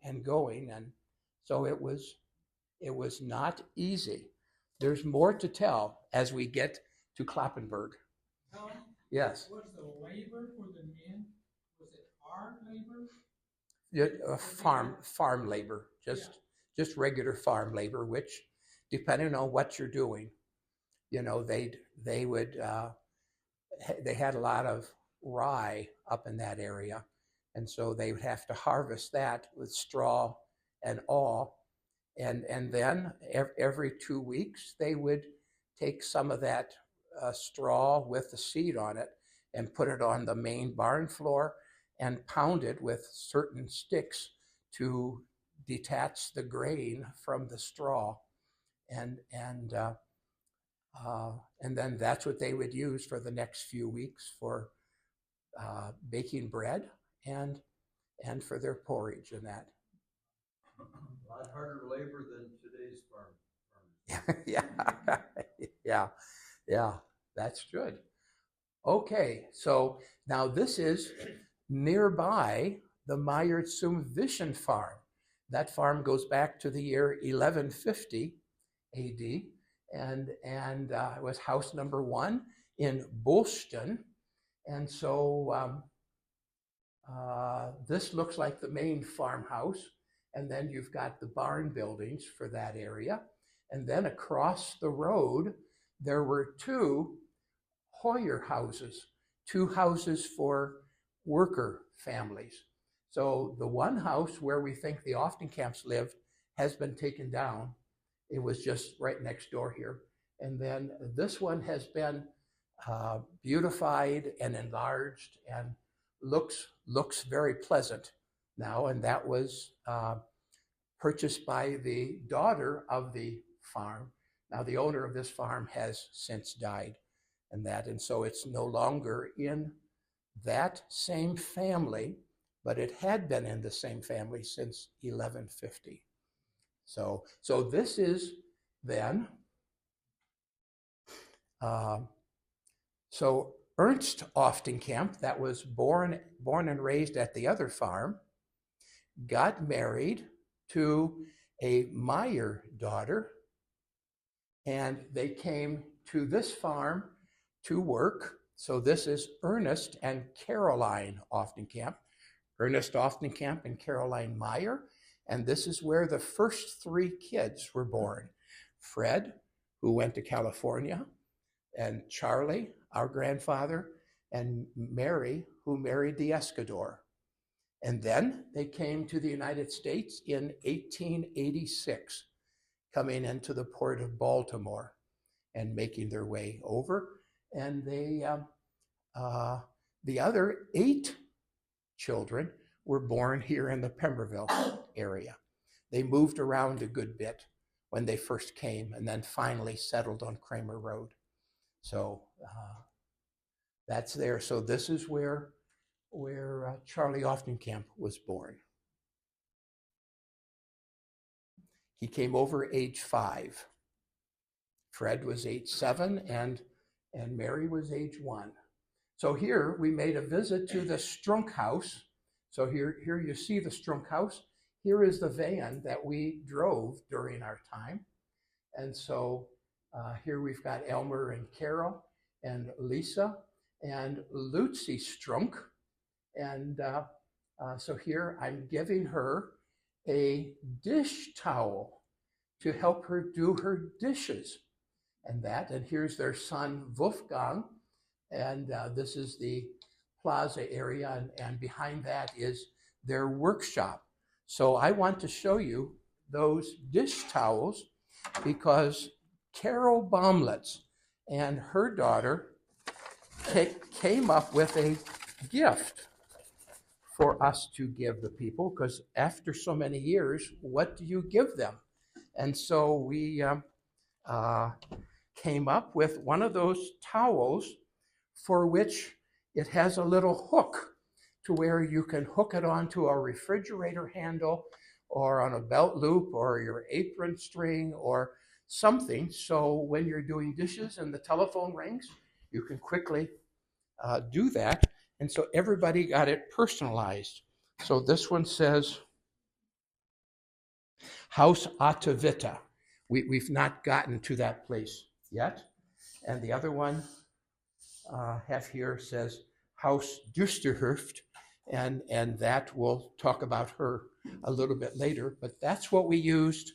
and going. And so it was not easy. There's more to tell as we get to Kloppenburg. Yes. Was the labor for the men, was it hard labor? Yeah, farm labor, just regular farm labor, which depending on what you're doing, they would they had a lot of rye up in that area, and so they would have to harvest that with straw and awl, and then every 2 weeks they would take some of that straw with the seed on it and put it on the main barn floor and pound it with certain sticks to detach the grain from the straw, and then that's what they would use for the next few weeks for baking bread and for their porridge and that. A lot harder labor than today's farmers. Yeah, that's good. Okay, so now this is nearby the Meyer zum Wischen farm. That farm goes back to the year 1150 AD, and it was house number 1 in Bolsten. And so this looks like the main farmhouse, and then you've got the barn buildings for that area. And then across the road, there were 2 Hoyer houses, 2 houses for worker families. So the one house where we think the Oftencamps lived has been taken down. It was just right next door here. And then this one has been beautified and enlarged and looks very pleasant now. And that was purchased by the daughter of the farm. Now the owner of this farm has since died, and so it's no longer in that same family, but it had been in the same family since 1150. So this is then, so Ernst Oftencamp, that was born and raised at the other farm, got married to a Meyer daughter, and they came to this farm to work. So this is Ernest and Caroline Oftencamp, Ernest Oftencamp and Caroline Meyer, and this is where the first 3 kids were born. Fred, who went to California, and Charlie, our grandfather, and Mary, who married the Escador. And then they came to the United States in 1886, coming into the port of Baltimore and making their way over. And they, the other 8 children were born here in the Pemberville area. They moved around a good bit when they first came, and then finally settled on Kramer Road. So that's there. So this is where Charlie Oftencamp was born. He came over age 5. Fred was age 7, and Mary was age 1. So here we made a visit to the Strunk house. So here you see the Strunk house. Here is the van that we drove during our time. And so here we've got Elmer and Carol and Lisa and Lucy Strunk. And so here I'm giving her a dish towel to help her do her dishes and that. And here's their son Wolfgang, and this is the plaza area, and behind that is their workshop. So I want to show you those dish towels because Carol Baumlitz and her daughter came up with a gift for us to give the people, because after so many years, what do you give them? And so we came up with one of those towels for which it has a little hook to where you can hook it onto a refrigerator handle or on a belt loop or your apron string or something. So when you're doing dishes and the telephone rings, you can quickly do that. And so everybody got it personalized. So this one says House Atavita. We've not gotten to that place yet. And the other one have here says House Dusterhurft, and that we'll talk about her a little bit later. But that's what we used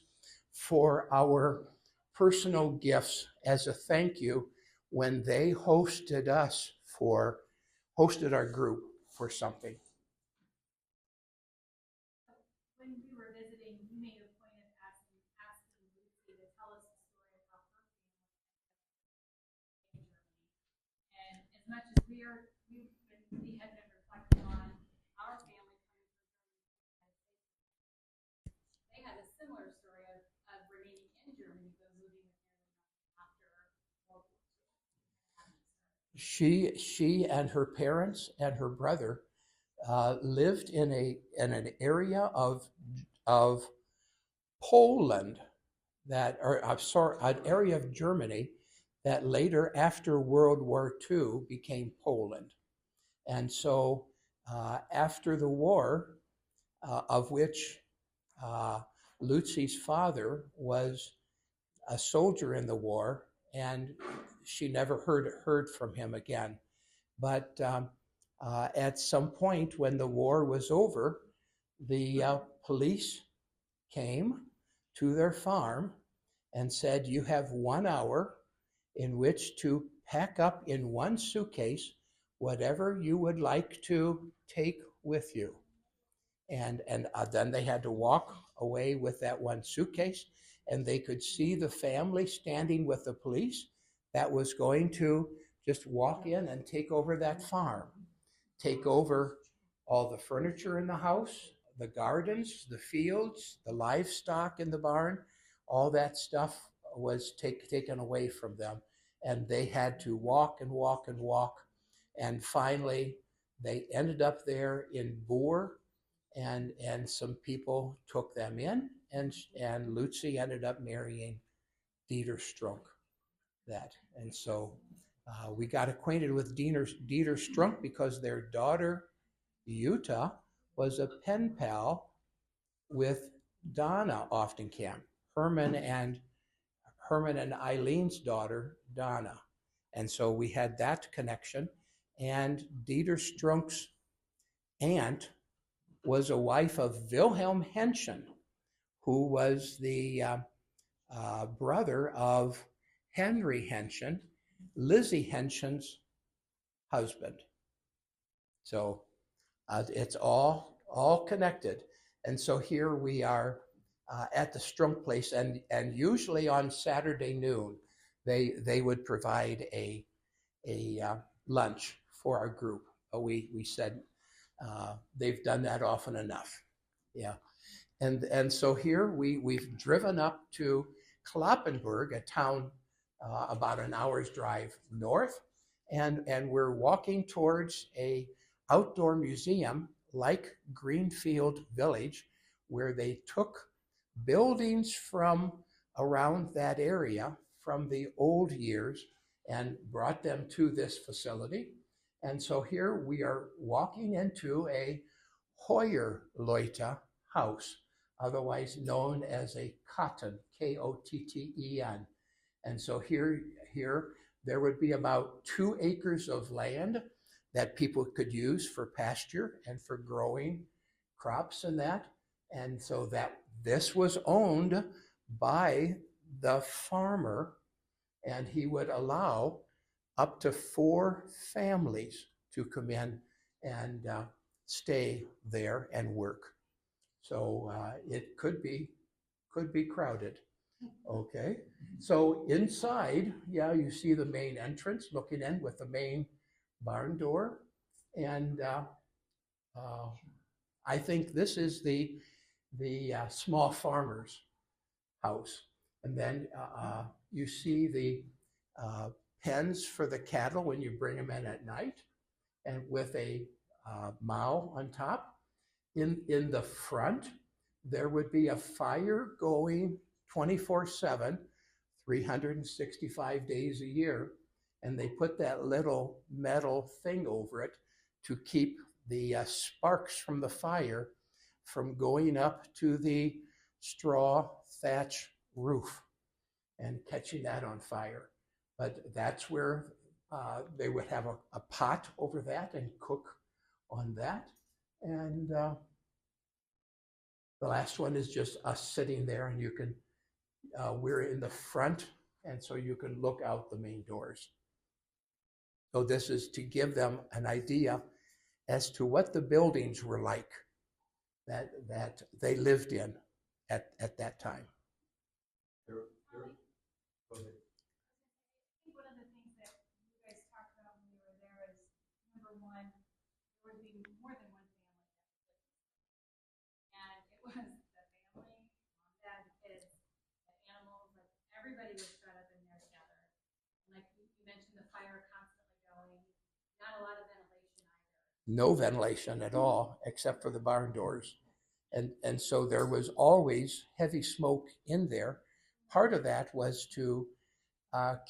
for our personal gifts as a thank you when they hosted our group for something. When we were visiting, you made a point of asking Lucy to tell us the story of how her family ended up in Germany. And as much as we had been reflecting on our family coming from Germany, they had a similar story of remaining in Germany, but moving with their after World War II. She and her parents and her brother lived in an area of Poland an area of Germany that later, after World War II, became Poland. And so, after the war, of which Lucy's father was a soldier in the war, and she never heard from him again. But at some point when the war was over, the police came to their farm and said, "You have 1 hour in which to pack up in one suitcase whatever you would like to take with you." And then they had to walk away with that one suitcase, and they could see the family standing with the police that was going to just walk in and take over that farm, take over all the furniture in the house, the gardens, the fields, the livestock in the barn. All that stuff was taken away from them, and they had to walk and walk and walk. And finally, they ended up there in Boer, and some people took them in, and Lucy ended up marrying Dieter Strunk. And so we got acquainted with Dieter Strunk because their daughter Jutta was a pen pal with Donna Oftenkamp, Herman and Eileen's daughter Donna, and so we had that connection. And Dieter Strunk's aunt was a wife of Wilhelm Henschen, who was the brother of Henry Henschen, Lizzie Henschen's husband. So it's all connected. And so here we are at the Strunk place, and usually on Saturday noon, they would provide a lunch for our group. We said they've done that often enough. Yeah. And so here we've driven up to Kloppenburg, a town about an hour's drive north, and we're walking towards a outdoor museum like Greenfield Village, where they took buildings from around that area from the old years and brought them to this facility. And so here we are walking into a Heuerleute house, otherwise known as a Kotten, Kotten. And so here there would be about 2 acres of land that people could use for pasture and for growing crops and that. And so that this was owned by the farmer, and he would allow up to 4 families to come in and stay there and work. So it could be crowded. Okay, so inside, yeah, you see the main entrance looking in with the main barn door, and I think this is the small farmer's house. And then you see the pens for the cattle when you bring them in at night, and with a mow on top. In the front, there would be a fire going 24/7, 365 days a year, and they put that little metal thing over it to keep the sparks from the fire from going up to the straw thatch roof and catching that on fire. But that's where they would have a pot over that and cook on that. And the last one is just us sitting there, and you can, we're in the front, and so you can look out the main doors. So this is to give them an idea as to what the buildings were like that they lived in at that time. Go ahead. I think one of the things that you guys talked about when you were there is, number one, there would be more than one family that was living. And it was the family, mom, dad, kids, the animals, like everybody was shut up in there together. And like you mentioned, the fire constantly going, not a lot of ventilation either. No ventilation at all, except for the barn doors. And so there was always heavy smoke in there. Part of that was to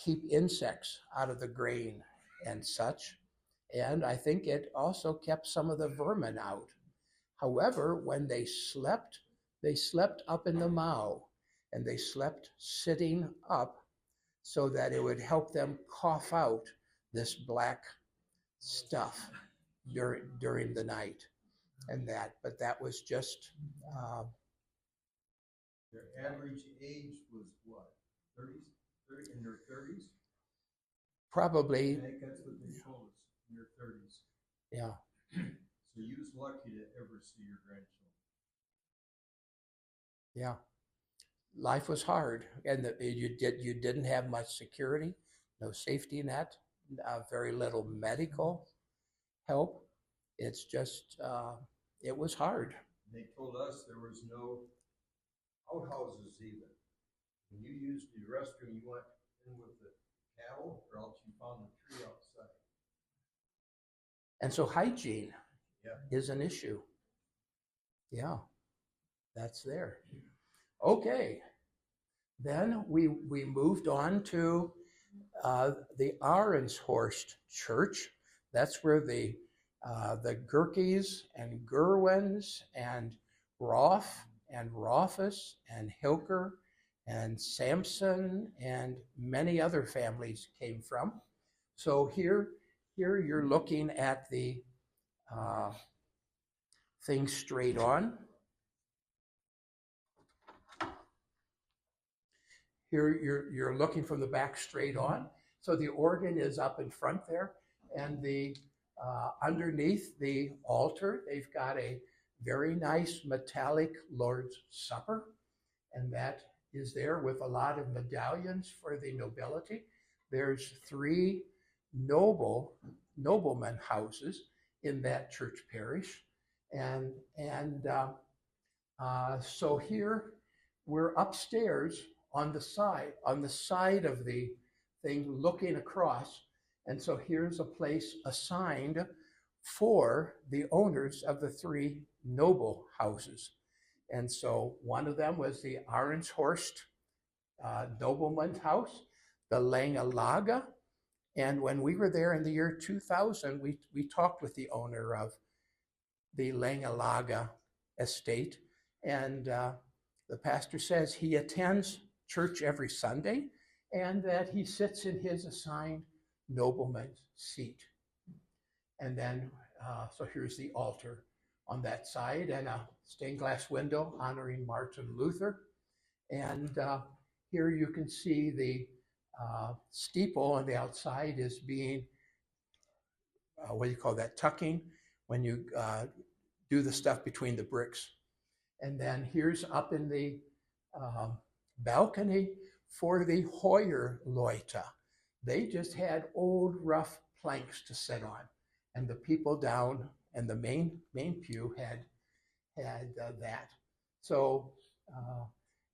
keep insects out of the grain and such. And I think it also kept some of the vermin out. However, when they slept up in the mow, and they slept sitting up so that it would help them cough out this black stuff during the night. And that, but that was just Their average age was what? 30s? 30 in their 30s? probably, I think that's what they told us, in their 30s. yeah. So you was lucky to ever see your grandchildren. Yeah, life was hard, and you didn't have much security, no safety net, very little medical help. It's just it was hard. They told us there was no outhouses even. When you used the restroom, you went in with the cattle, or else you found the tree outside. And so hygiene Yeah. is an issue. Yeah, that's there. Okay, then we moved on to the Arenshorst Church. That's where the Gerkes and Gerwins and Roth and Rothus and Hilker and Sampson and many other families came from. So here you're looking at the thing straight on. Here you're looking from the back straight on. So the organ is up in front there, and the underneath the altar, they've got a very nice metallic Lord's Supper, and that is there with a lot of medallions for the nobility. There's 3 nobleman houses in that church parish, and so here we're upstairs on the side of the thing, looking across. And so here's a place assigned for the owners of the 3 noble houses. And so one of them was the Arenshorst nobleman's house, the Langelaga. And when we were there in the year 2000, we talked with the owner of the Langelaga estate. And the pastor says he attends church every Sunday, and that he sits in his assigned nobleman's seat. And then, so here's the altar on that side, and a stained glass window honoring Martin Luther. And here you can see the steeple on the outside is being, what do you call that, tucking, when you do the stuff between the bricks. And then here's up in the balcony for the Hoyer Leute. They just had old rough planks to sit on, and the people down and the main pew had that. So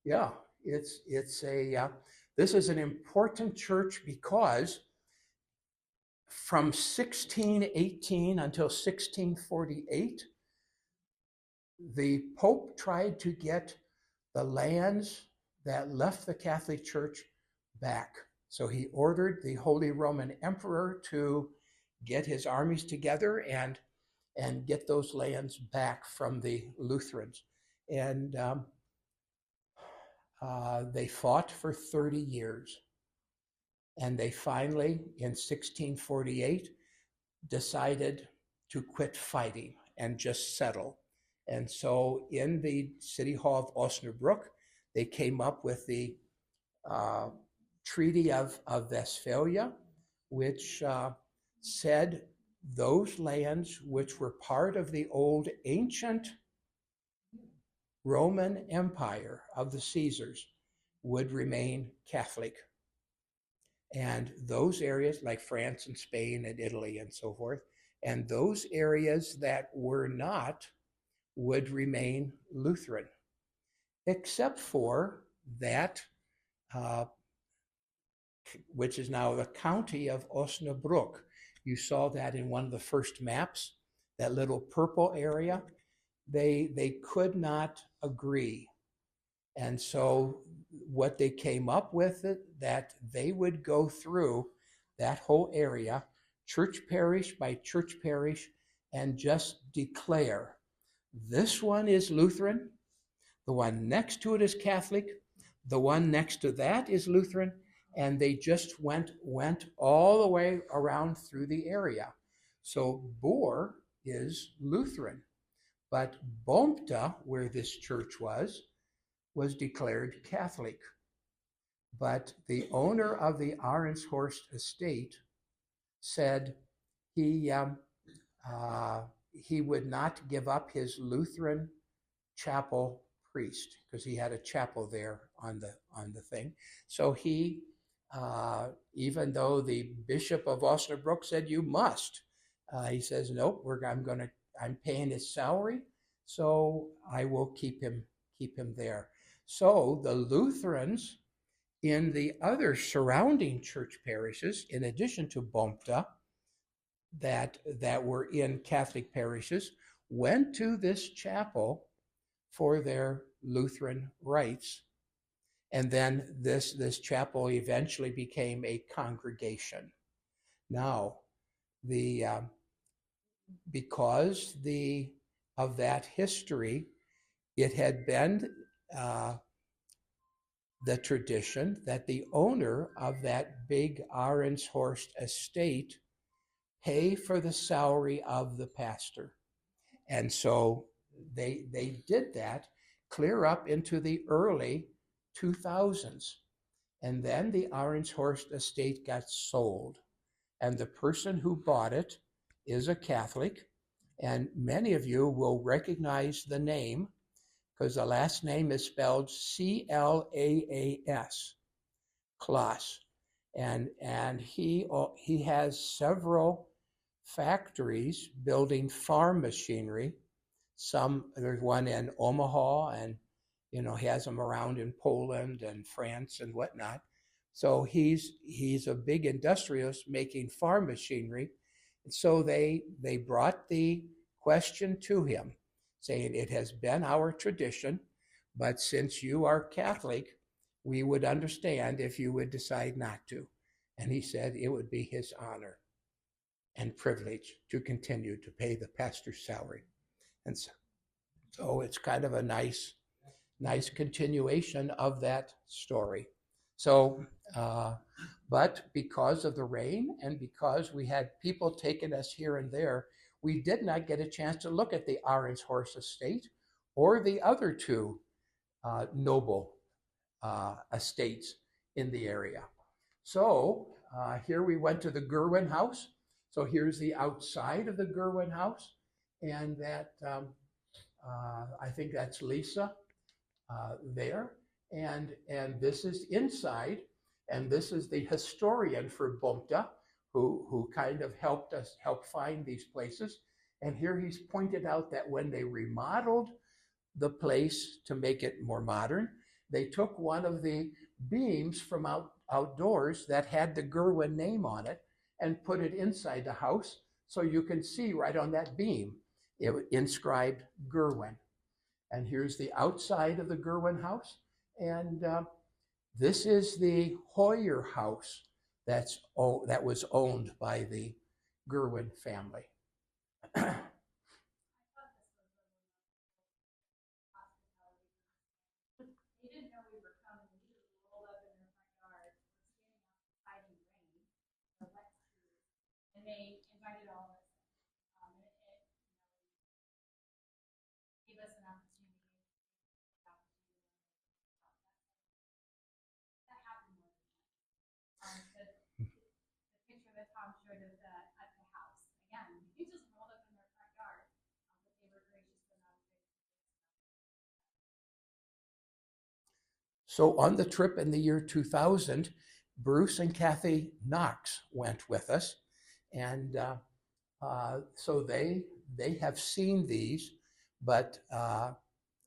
yeah, it's a this is an important church because from 1618 until 1648, the Pope tried to get the lands that left the Catholic Church back. So he ordered the Holy Roman Emperor to get his armies together and get those lands back from the Lutherans. And they fought for 30 years. And they finally, in 1648, decided to quit fighting and just settle. And so in the city hall of Osnabrück, they came up with the Treaty of Westphalia, which said those lands which were part of the old ancient Roman Empire of the Caesars would remain Catholic. And those areas like France and Spain and Italy and so forth, and those areas that were not would remain Lutheran, except for that, which is now the county of Osnabrück. You saw that in one of the first maps, that little purple area. They could not agree. And so what they came up with it, that they would go through that whole area, church parish by church parish, and just declare, this one is Lutheran, the one next to it is Catholic, the one next to that is Lutheran, and they just went all the way around through the area. So Boer is Lutheran, but Bompta, where this church was declared Catholic. But the owner of the Arenshorst estate said he would not give up his Lutheran chapel priest, because he had a chapel there on the thing. So he, even though the Bishop of Osnabrück said you must, he says nope. I'm paying his salary, so I will keep him there. So the Lutherans in the other surrounding church parishes, in addition to Bompta, that were in Catholic parishes, went to this chapel for their Lutheran rites. And then this chapel eventually became a congregation. Now, because of that history, it had been the tradition that the owner of that big Arenshorst estate pay for the salary of the pastor. And so they did that clear up into the early 2000s. And then the Arenshorst estate got sold. And the person who bought it is a Catholic. And many of you will recognize the name, because the last name is spelled Claas, Klaas. And he has several factories building farm machinery. There's one in Omaha, and he has them around in Poland and France and whatnot. So he's a big industrialist making farm machinery. And so they brought the question to him, saying, it has been our tradition, but since you are Catholic, we would understand if you would decide not to. And he said it would be his honor and privilege to continue to pay the pastor's salary. And so it's kind of a nice continuation of that story. So, but because of the rain and because we had people taking us here and there, we did not get a chance to look at the Arenshorst estate or the other two noble estates in the area. So here we went to the Gerwin house. So here's the outside of the Gerwin house, and that I think that's Lisa there, and this is inside, and this is the historian for Bompta, who kind of help find these places. And here he's pointed out that when they remodeled the place to make it more modern, they took one of the beams from outdoors that had the Gerwin name on it and put it inside the house, so you can see right on that beam it inscribed Gerwin. And here's the outside of the Gerwin house. And this is the Hoyer house that was owned by the Gerwin family. They didn't know we were coming. We just rolled up in their front yard. We're standing outside in the rain, the wet shoes, and they invited all of us. And it gave us an opportunity. That happened more than once. The picture that Tom showed of at the house, again, we just rolled up in their front yard, but they were gracious enough to. So on the trip in the year 2000, Bruce and Kathy Knox went with us. And so they have seen these, but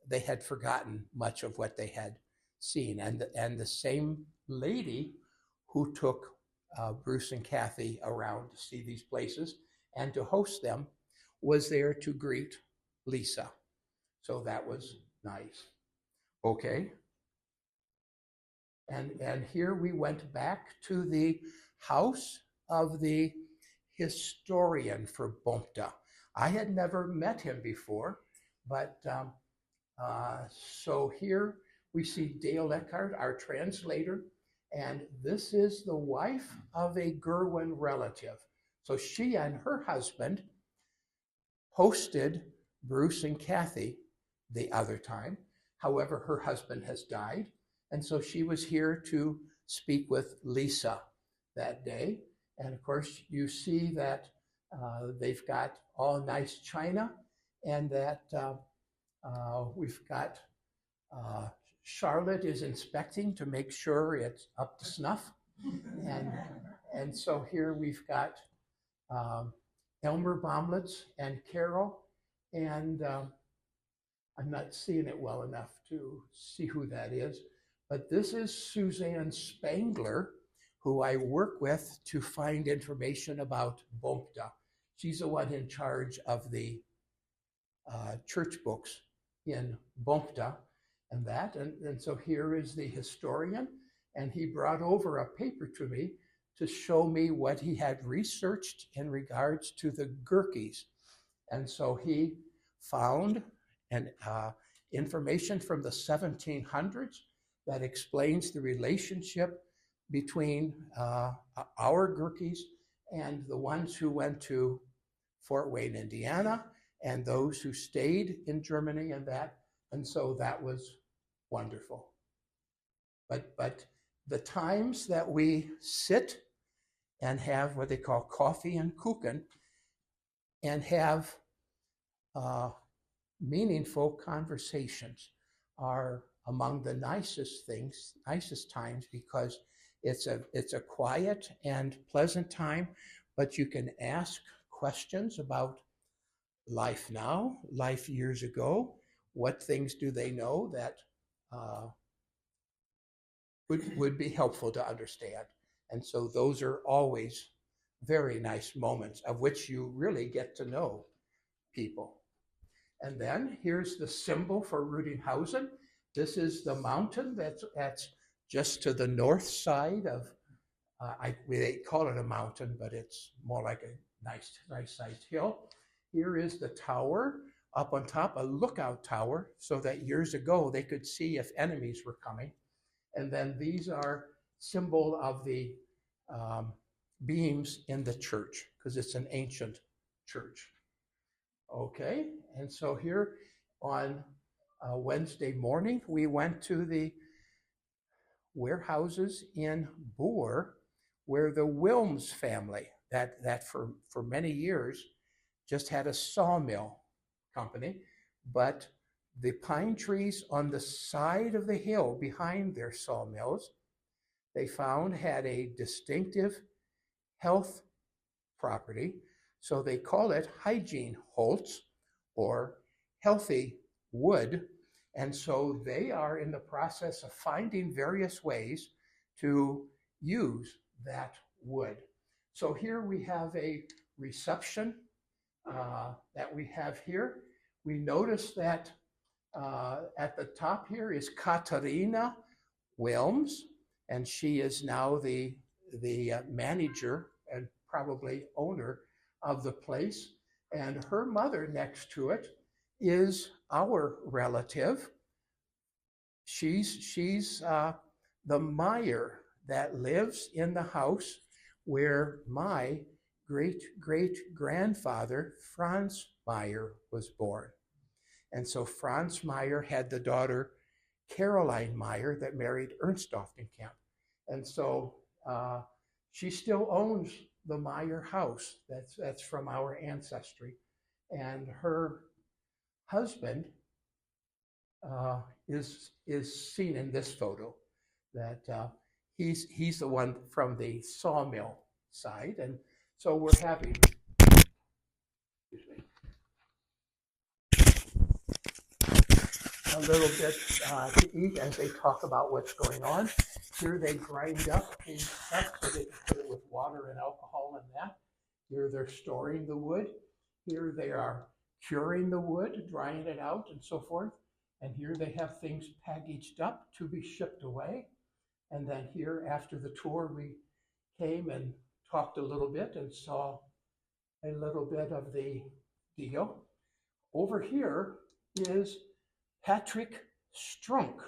they had forgotten much of what they had seen. And the same lady who took Bruce and Kathy around to see these places and to host them was there to greet Lisa. So that was nice. Okay. And here we went back to the house of the historian for Bompta. I had never met him before, but so here we see Dale Eckhart, our translator, and this is the wife of a Gerwin relative. So she and her husband hosted Bruce and Kathy the other time. However, her husband has died. And so she was here to speak with Lisa that day. And of course, you see that they've got all nice china, and that we've got Charlotte is inspecting to make sure it's up to snuff. And so here we've got Elmer Bomlitz and Carol, and I'm not seeing it well enough to see who that is. But this is Suzanne Spangler, who I work with to find information about Bompta. She's the one in charge of the church books in Bompta and that. And so here is the historian, and he brought over a paper to me to show me what he had researched in regards to the Gurkis. And so he found information from the 1700s that explains the relationship between our Gurkis and the ones who went to Fort Wayne, Indiana, and those who stayed in Germany and that. And so that was wonderful. But the times that we sit and have what they call coffee and kuchen and have meaningful conversations are among the nicest times, because it's a quiet and pleasant time, but you can ask questions about life now, life years ago, what things do they know that would be helpful to understand. And so those are always very nice moments of which you really get to know people. And then here's the symbol for Rudinghausen. This is the mountain that's just to the north side of, they call it a mountain, but it's more like a nice sized hill. Here is the tower up on top, a lookout tower, so that years ago they could see if enemies were coming. And then these are symbol of the beams in the church, because it's an ancient church. Okay, and so here on Wednesday morning, we went to the warehouses in Boer, where the Wilms family, that for many years just had a sawmill company, but the pine trees on the side of the hill behind their sawmills, they found had a distinctive health property. So they call it hygiene holz, or healthy wood. And so they are in the process of finding various ways to use that wood. So here we have a reception that we have here. We notice that At the top here is Katarina Wilms, and she is now the manager and probably owner of the place. And her mother next to it is our relative. She's the Meyer that lives in the house where my great-great-grandfather, Franz Meyer, was born. And so Franz Meyer had the daughter, Caroline Meyer, that married Ernst Doftenkamp. And so she still owns the Meyer house. That's from our ancestry. And her husband is seen in this photo. That he's the one from the sawmill side. And so we're having, excuse me, a little bit to eat as they talk about what's going on. Here they grind up the stuff so they can put it with water and alcohol and that. Here they're storing the wood. Here they are curing the wood, drying it out and so forth. And here they have things packaged up to be shipped away. And then here after the tour, we came and talked a little bit and saw a little bit of the deal. Over here is Patrick Strunk.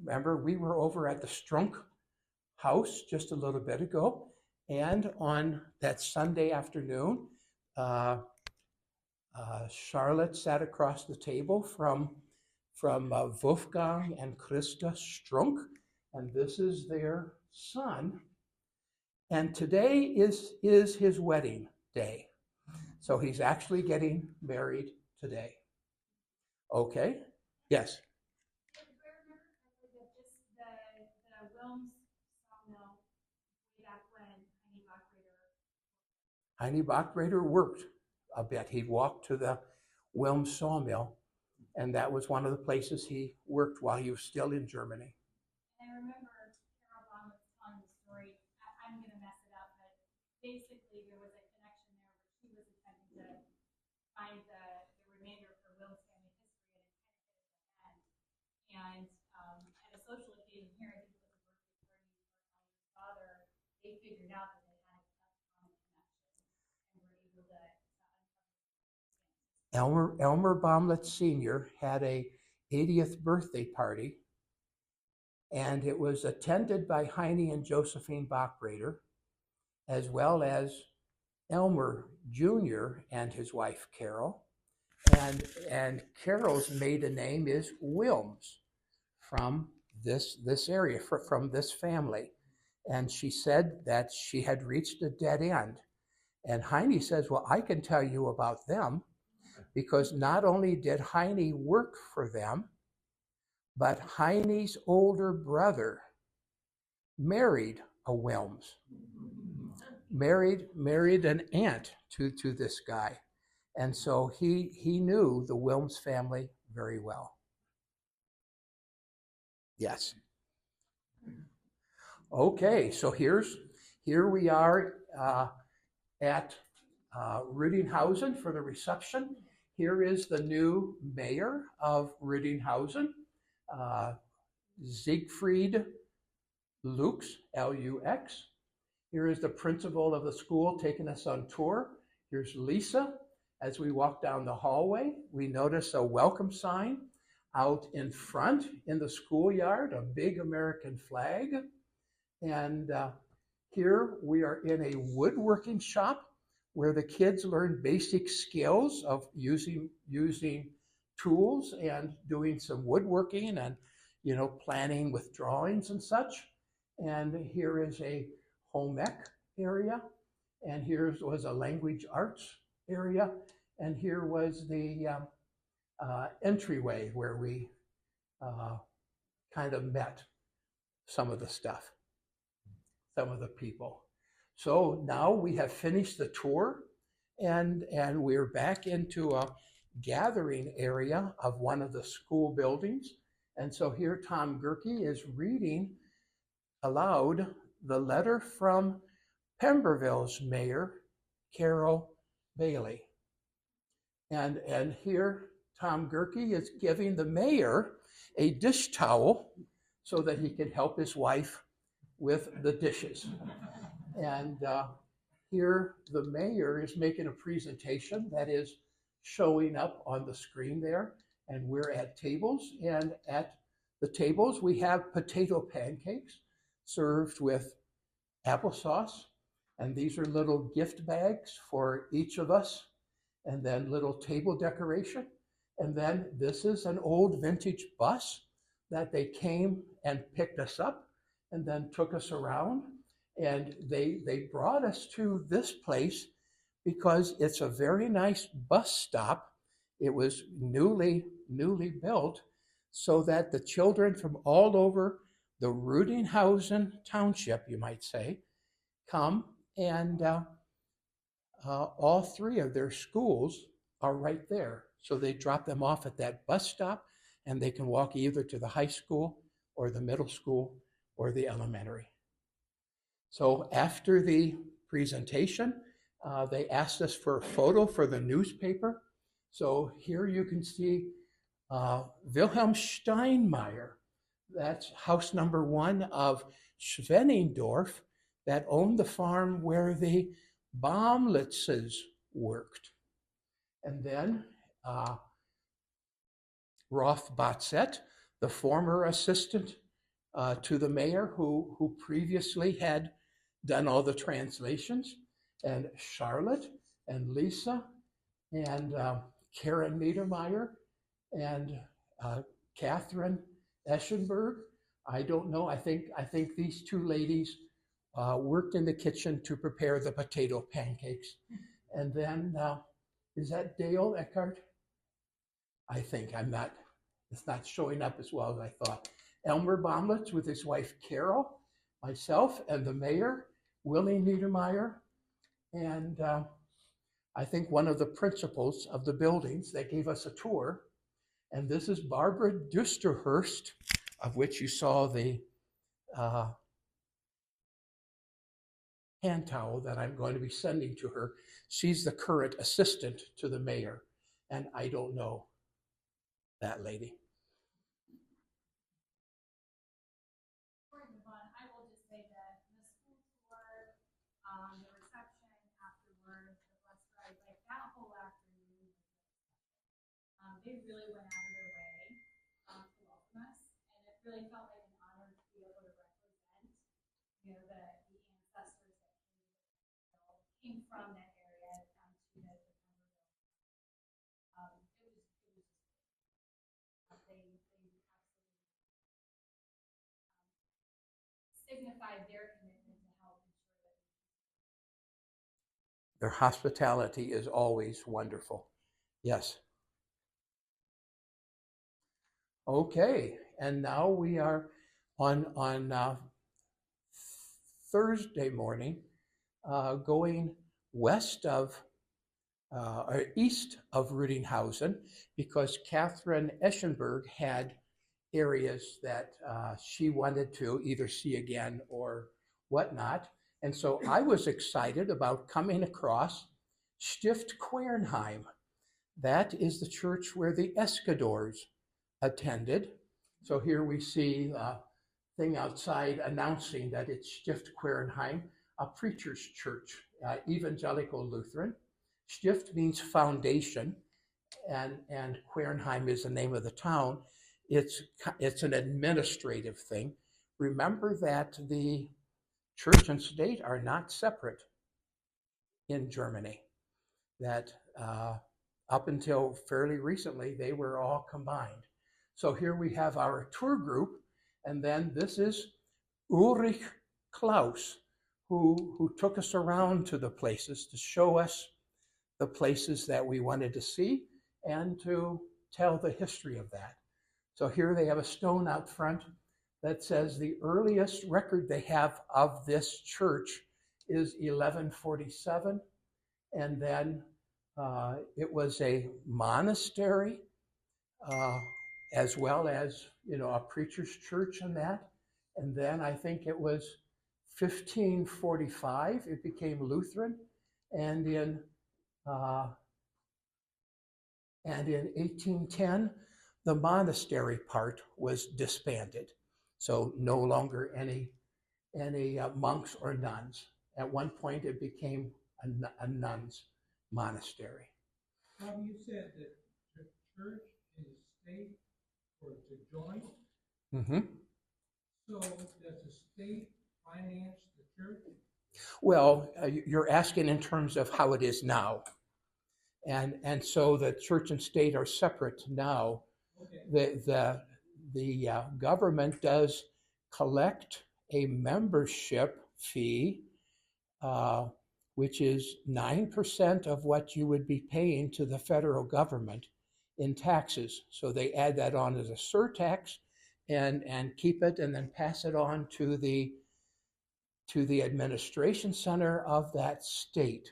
Remember, we were over at the Strunk house just a little bit ago. And on that Sunday afternoon, Charlotte sat across the table from Wolfgang and Christa Strunk, and this is their son. And today is his wedding day. So he's actually getting married today. Okay? Yes? The Wilms sawmill way back when Heine Bachrader worked a bit. He walked to the Wilms sawmill, and that was one of the places he worked while he was still in Germany. And I remember Carol Baum was telling the story. I'm going to mess it up, but basically there was a connection there where she was attempting to find the remainder of her Wilms family history, and it kind of came to an end. And at a social occasion here, I think it was a birthday party for my father, they figured out that they had a common connection and were able to uncover. Elmer Baumlitz Sr. had a 80th birthday party, and it was attended by Heine and Josephine Bachrader, as well as Elmer Jr. and his wife Carol. And Carol's maiden name is Wilms, from this area, from this family. And she said that she had reached a dead end. And Heine says, well, I can tell you about them, because not only did Heine work for them, but Heine's older brother married a Wilms, married an aunt to this guy. And so he knew the Wilms family very well. Yes. Okay, so here we are at Rüdinghausen for the reception. Here is the new mayor of Rüdinghausen, Siegfried Lux, L-U-X. Here is the principal of the school taking us on tour. Here's Lisa. As we walk down the hallway, we notice a welcome sign out in front in the schoolyard, a big American flag. And here we are in a woodworking shop where the kids learn basic skills of using tools and doing some woodworking and, planning with drawings and such. And here is a home ec area, and here was a language arts area, and here was the entryway where we kind of met some of the stuff, some of the people. So now we have finished the tour, and we're back into a gathering area of one of the school buildings. And so here Tom Gerke is reading aloud the letter from Pemberville's mayor, Carol Bailey. And here Tom Gerke is giving the mayor a dish towel so that he can help his wife with the dishes. And here the mayor is making a presentation that is showing up on the screen there. And we're at tables, and at the tables we have potato pancakes served with applesauce. And these are little gift bags for each of us, and then little table decoration. And then this is an old vintage bus that they came and picked us up and then took us around. And they brought us to this place because it's a very nice bus stop. It was newly built so that the children from all over the Rudinghausen township, you might say, come, and all three of their schools are right there. So they drop them off at that bus stop, and they can walk either to the high school or the middle school or the elementary. So after the presentation, they asked us for a photo for the newspaper. So here you can see Wilhelm Steinmeier, that's house number 1 of Schwenningdorf, that owned the farm where the Baumlitzes worked. And then Rolf Batzett, the former assistant to the mayor who previously had done all the translations, and Charlotte and Lisa and Karen Niedermeyer and Catherine Eschenberg. I don't know. I think these two ladies worked in the kitchen to prepare the potato pancakes. And then, is that Dale Eckhart? I think it's not showing up as well as I thought. Elmer Baumlitz with his wife Carol, myself, and the mayor, Willie Niedermeyer, and I think one of the principals of the buildings that gave us a tour. And this is Barbara Dusterhurst, of which you saw the hand towel that I'm going to be sending to her. She's the current assistant to the mayor, and I don't know that lady. Before I move on, I will just say that the school tour, the reception afterwards, the bus ride, like that whole afternoon was really special. They really went out of their way to welcome us, and it really felt like an honor to be able to represent, the ancestors that came from that area to the September building. It was they absolutely signified their commitment to help ensure that Their hospitality is always wonderful. Yes. Okay, and now we are on Thursday morning, going west of or east of Rudinghausen, because Catherine Eschenberg had areas that she wanted to either see again or whatnot. And so I was excited about coming across Stift Quernheim. That is the church where the Escadors attended. So here we see a thing outside announcing that it's Stift Quernheim, a preacher's church, evangelical Lutheran. Stift means foundation, and Quernheim is the name of the town. It's an administrative thing. Remember that the church and state are not separate in Germany. That up until fairly recently, they were all combined. So here we have our tour group, and then this is Ulrich Klaus, who took us around to the places to show us the places that we wanted to see and to tell the history of that. So here they have a stone out front that says the earliest record they have of this church is 1147, and then it was a monastery as well as a preacher's church and that. And then I think it was 1545 it became Lutheran, and in And in 1810, the monastery part was disbanded. So no longer any monks or nuns. At one point, it became a nun's monastery. Bob, you said that the church and the state were to join, Mm-hmm. so does the state finance the church? Well, you're asking in terms of how it is now. And so the church and state are separate now. Okay. The government does collect a membership fee, which is 9% of what you would be paying to the federal government in taxes. So they add that on as a surtax and keep it and then pass it on to the administration center of that state.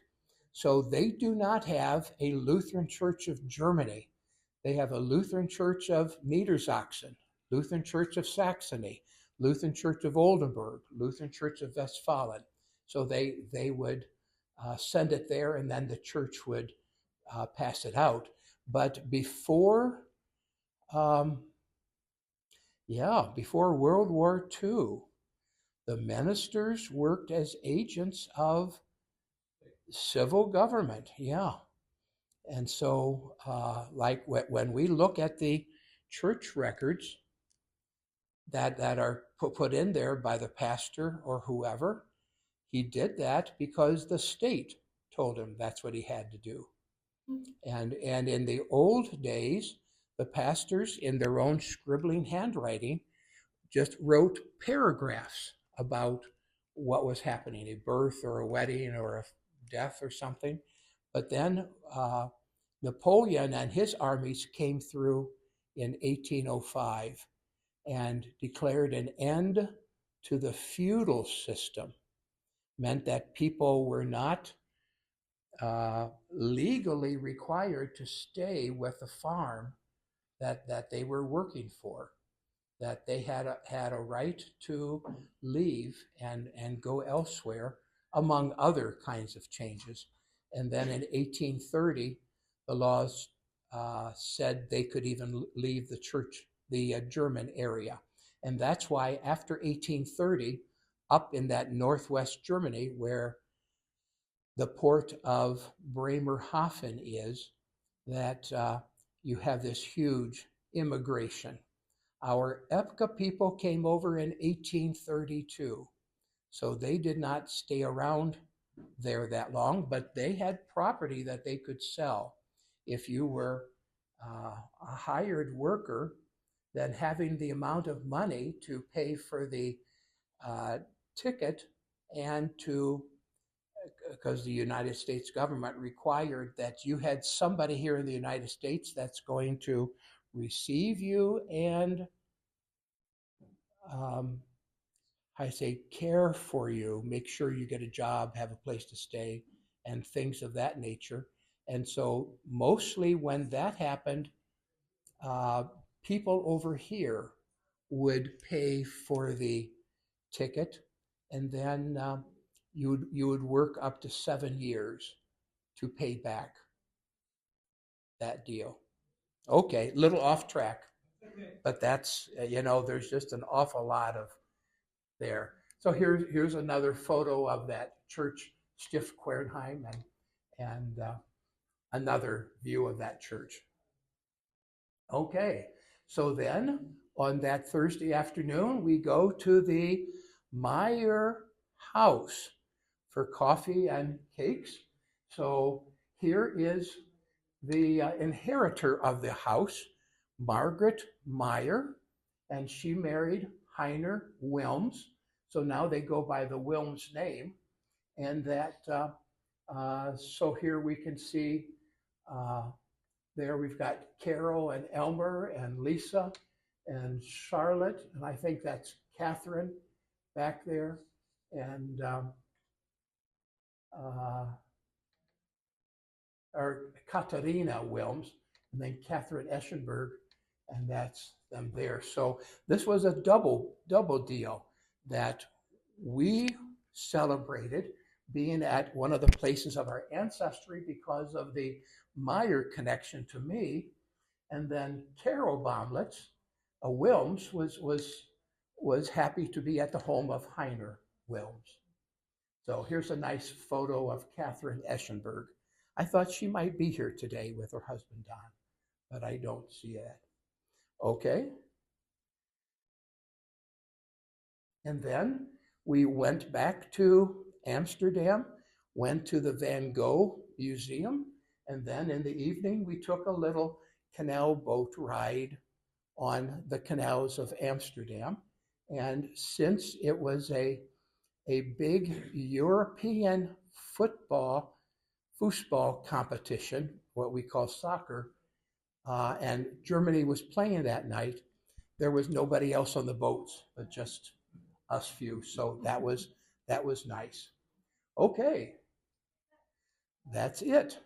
So they do not have a Lutheran Church of Germany. They have a Lutheran Church of Niedersachsen, Lutheran Church of Saxony, Lutheran Church of Oldenburg, Lutheran Church of Westfalen. So they would send it there, and then the church would pass it out. But before World War II, the ministers worked as agents of civil government. Yeah. And so, like when we look at the church records that are put in there by the pastor or whoever, he did that because the state told him that's what he had to do. And in the old days, the pastors, in their own scribbling handwriting, just wrote paragraphs about what was happening, a birth or a wedding or a death or something. But then Napoleon and his armies came through in 1805 and declared an end to the feudal system. Meant that people were not legally required to stay with the farm that they were working for, that they had a right to leave and go elsewhere, among other kinds of changes. And then in 1830, the laws said they could even leave the church, the German area. And that's why after 1830, up in that northwest Germany, where the port of Bremerhaven is, that you have this huge immigration. Our Epka people came over in 1832, so they did not stay around there that long, but they had property that they could sell. If you were a hired worker, then having the amount of money to pay for the ticket and because the United States government required that you had somebody here in the United States that's going to receive you and care for you, make sure you get a job, have a place to stay, and things of that nature. And so mostly when that happened, people over here would pay for the ticket, and then you would work up to 7 years to pay back that deal. Okay, little off track, but that's there's just an awful lot of there. So here's another photo of that church, Stift Quernheim, and another view of that church. Okay, so then on that Thursday afternoon, we go to the Meyer house for coffee and cakes. So here is the inheritor of the house, Margaret Meyer, and she married Heiner Wilms. So now they go by the Wilms name. And that, so here we can see, there we've got Carol and Elmer and Lisa and Charlotte, and I think that's Catherine back there, and or Katarina Wilms, and then Catherine Eschenberg, and that's them there. So this was a double deal that we celebrated being at one of the places of our ancestry because of the Meyer connection to me. And then Carol Baumlitz, a Wilms, was happy to be at the home of Heiner Wilms. So here's a nice photo of Catherine Eschenberg. I thought she might be here today with her husband Don, but I don't see it. Okay. And then we went back to Amsterdam, went to the Van Gogh Museum, and then in the evening we took a little canal boat ride on the canals of Amsterdam. And since it was a big European football competition, what we call soccer, and Germany was playing that night, there was nobody else on the boats but just us few. So that was nice. Okay, that's it.